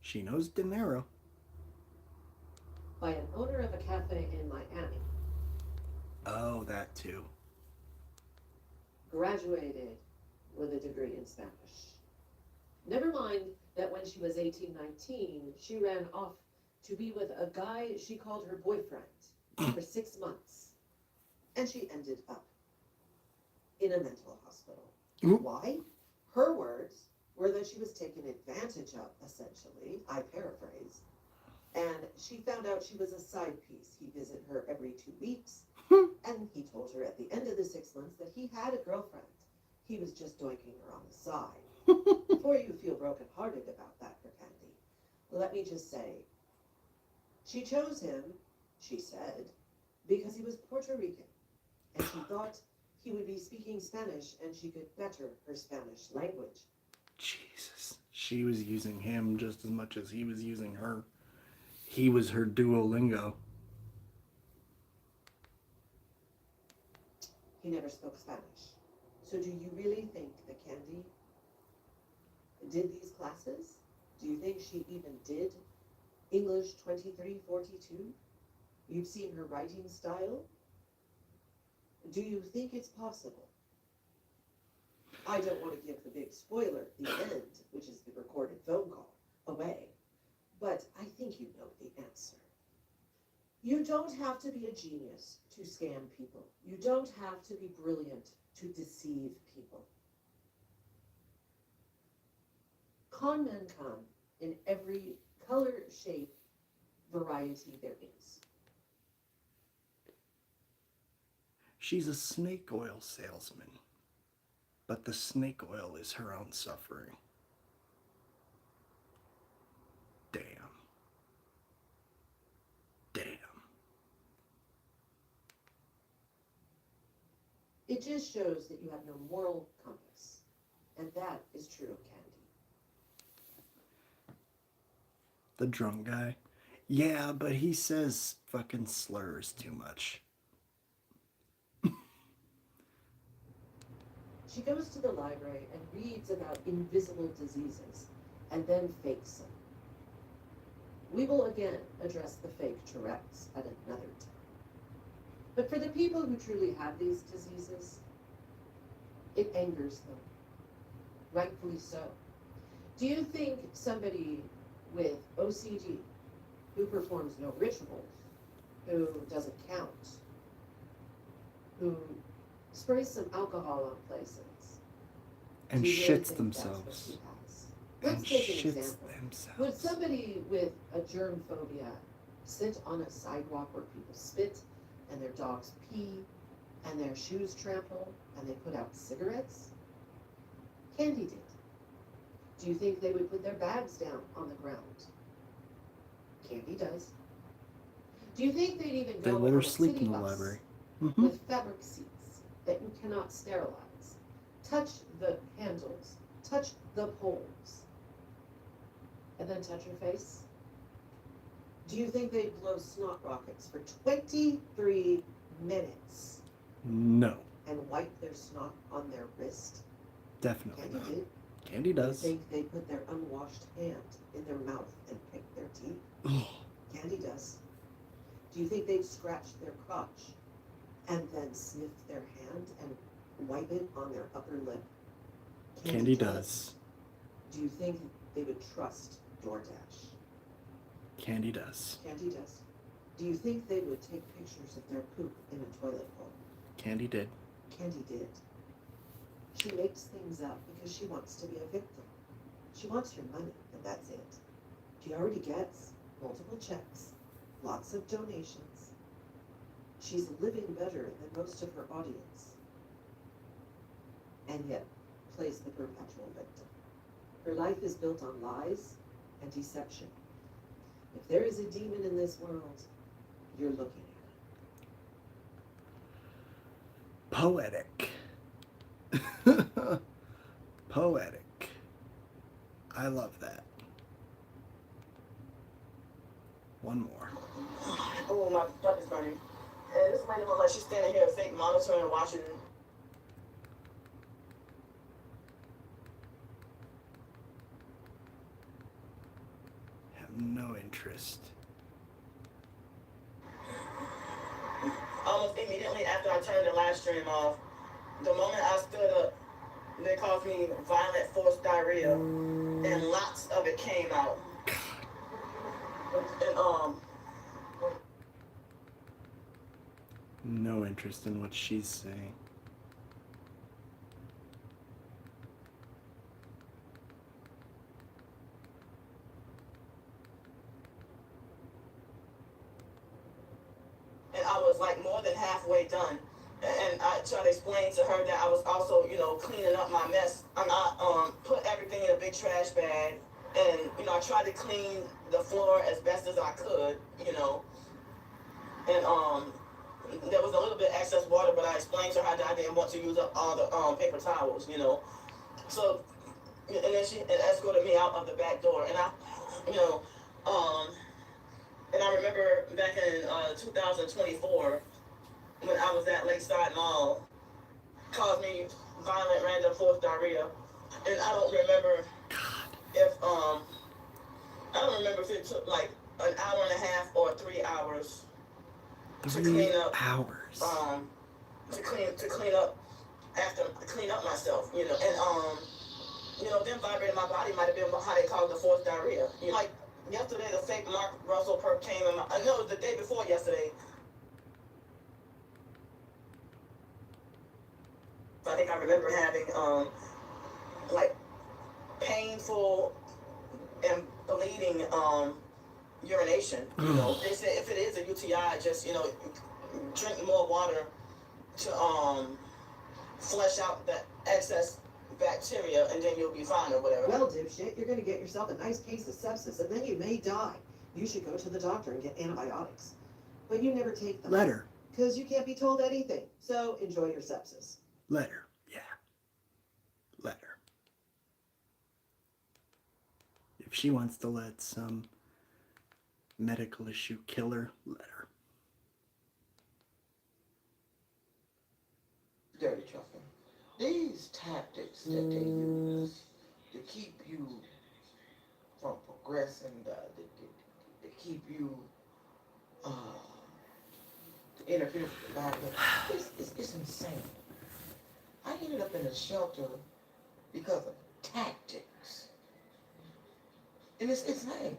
She knows dinero. by an owner of a cafe in that too. Graduated with a degree in Spanish. Never mind that when she was 18, 19, she ran off to be with a guy she called her boyfriend for 6 months. And she ended up in a mental hospital. Oop. Why? Her words were that she was taken advantage of, essentially. I paraphrase. And she found out she was a side piece. He visited her every 2 weeks. And he told her at the end of the 6 months that he had a girlfriend. He was just doinking her on the side. Before you feel brokenhearted about that, for Candy, let me just say, she chose him, she said, because he was Puerto Rican. And she thought he would be speaking Spanish and she could better her Spanish language. Jesus. She was using him just as much as he was using her. He was her Duolingo. He never spoke Spanish. So do you really think that Candy did these classes? Do you think she even did English 2342? You've seen her writing style? Do you think it's possible? I don't want to give the big spoiler, the end, which is the recorded phone call, away. But I think you know the answer. You don't have to be a genius to scam people. You don't have to be brilliant to deceive people. Con men come in every color, shape, variety there is. She's a snake oil salesman. But the snake oil is her own suffering. Damn. Damn. It just shows that you have no moral compass. And that is true of Candy. The drunk guy. Yeah, but he says fucking slurs too much. She goes to the library and reads about invisible diseases and then fakes them. We will again address the fake Tourette's at another time. But for the people who truly have these diseases, it angers them. Rightfully so. Do you think somebody with OCD, who performs no rituals, who doesn't count, who sprays some alcohol on places, And do you really shits think that's what themselves. she has? And Let's take an shits example. Would themselves. somebody with a germ phobia sit on a sidewalk where people spit and their dogs pee and their shoes trample and they put out cigarettes? Candy did. Do you think they would put their bags down on the ground? Candy does. Do you think they'd even They go let on her a sleep city in the bus library. with fabric seats that you cannot sterilize? Touch the handles, touch the poles, and then touch your face? Do you think they'd blow snot rockets for 23 minutes No, and wipe their snot on their wrist? definitely Candy not. did. Candy Do you does. think they put their unwashed hand in their mouth and pick their teeth? Ugh. Candy does. Do you think they'd scratch their crotch and then sniff their hand and wipe it on their upper lip? Candy does. Do you think they would trust DoorDash? Candy does. Candy does. Do you think they would take pictures of their poop in a toilet bowl? Candy did. Candy did. She makes things up because she wants to be a victim. She wants your money, and that's it. She already gets multiple checks, lots of donations. She's living better than most of her audience, and yet plays the perpetual victim. Her life is built on lies and deception. If there is a demon in this world, you're looking at it. Poetic. Poetic. I love that. One more. Oh, my butt is burning. And this lady look like she's standing here fake monitoring and watching. Have no interest. Oh almost immediately after I turned the live stream off, the moment I stood up, they caused me violent forced diarrhea, and lots of it came out. And No interest in what she's saying. I was like more than halfway done. And I tried to explain to her that I was also, cleaning up my mess. I put everything in a big trash bag, and I tried to clean the floor as best as I could, and there was a little bit excess water, but I explained to her that I didn't want to use up all the paper towels, So, and then she escorted me out of the back door, and and I remember back in 2024, when I was at Lakeside Mall, caused me violent random forced diarrhea. And I don't remember if it took like an hour and a half or 3 hours to 3 clean up hours. to clean up myself, and then vibrating my body might have been how they call the forced diarrhea. Like yesterday, the fake Mark Russell perk came in I know the day before yesterday. I think I remember having like painful and bleeding urination. They said if it is a UTI, just drink more water to flush out the excess bacteria, and then you'll be fine or whatever. Well, dipshit, you're gonna get yourself a nice case of sepsis, and then you may die. You should go to the doctor and get antibiotics. But you never take them. Let her. Because you can't be told anything. So enjoy your sepsis. Let her. Yeah. Let her. If she wants to let some medical issue kill her, let her. Dirty truffle. These tactics that they use to keep you from progressing, to keep you to interfere with the body, it's insane. I ended up in a shelter because of tactics. And it's insane.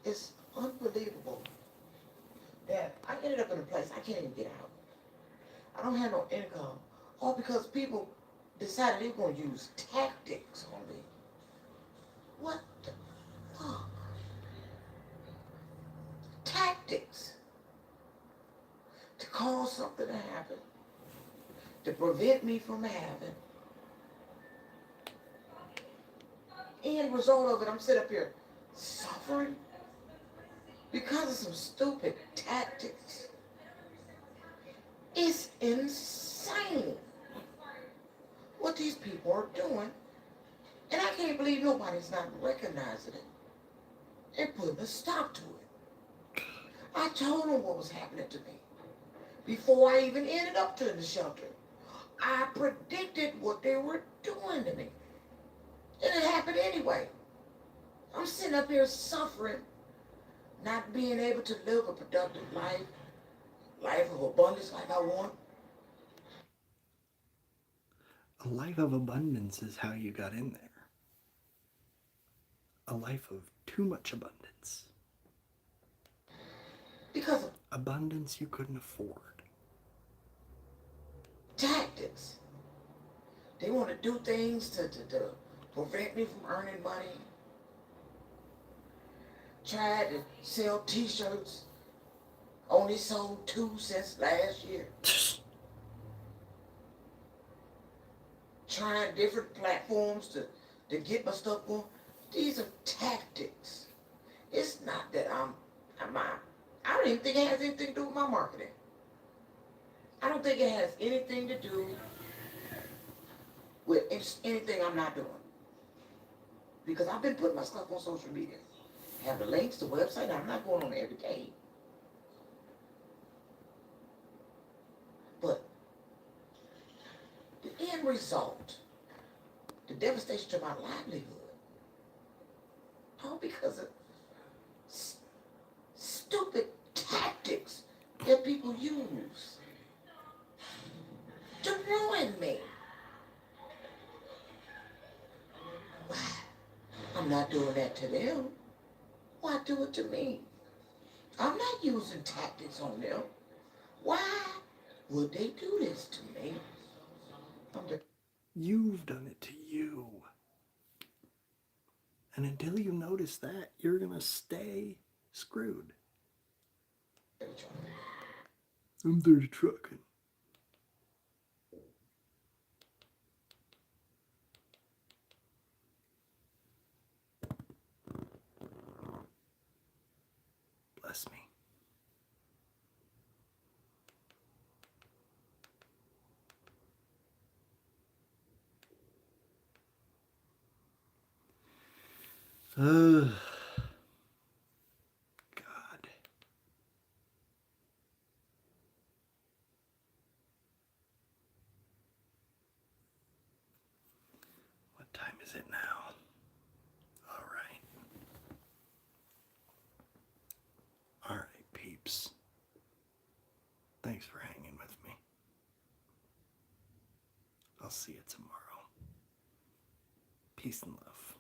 It's unbelievable that I ended up in a place I can't even get out. I don't have no income. All because people decided they were going to use tactics on me. What the fuck? Tactics. To cause something to happen. To prevent me from having. End result of it, I'm sitting up here suffering because of some stupid tactics. It's insane what these people are doing. And I can't believe nobody's not recognizing it and putting a stop to it. I told them what was happening to me before I even ended up in the shelter. I predicted what they were doing to me. And it happened anyway. I'm sitting up here suffering, not being able to live a productive life of abundance like I want. A life of abundance is how you got in there. A life of too much abundance. Because of Abundance you couldn't afford. tactics. They want to do things to prevent me from earning money. Tried to sell t-shirts. Only sold 2 since last year. Trying different platforms to get my stuff going. These are tactics. It's not that I don't even think it has anything to do with my marketing. I don't think it has anything to do with anything I'm not doing. Because I've been putting my stuff on social media. I have the links to the website. I'm not going on every day. But the end result, the devastation to my livelihood, all because of stupid tactics that people use. killing me. Why? I'm not doing that to them. Why do it to me? I'm not using tactics on them. Why would they do this to me? You've done it to you. And until you notice that, you're going to stay screwed. I'm dirty trucking. Bless me. God. What time is it now? All right. All right, peeps. Thanks for hanging with me. I'll see you tomorrow. Peace and love.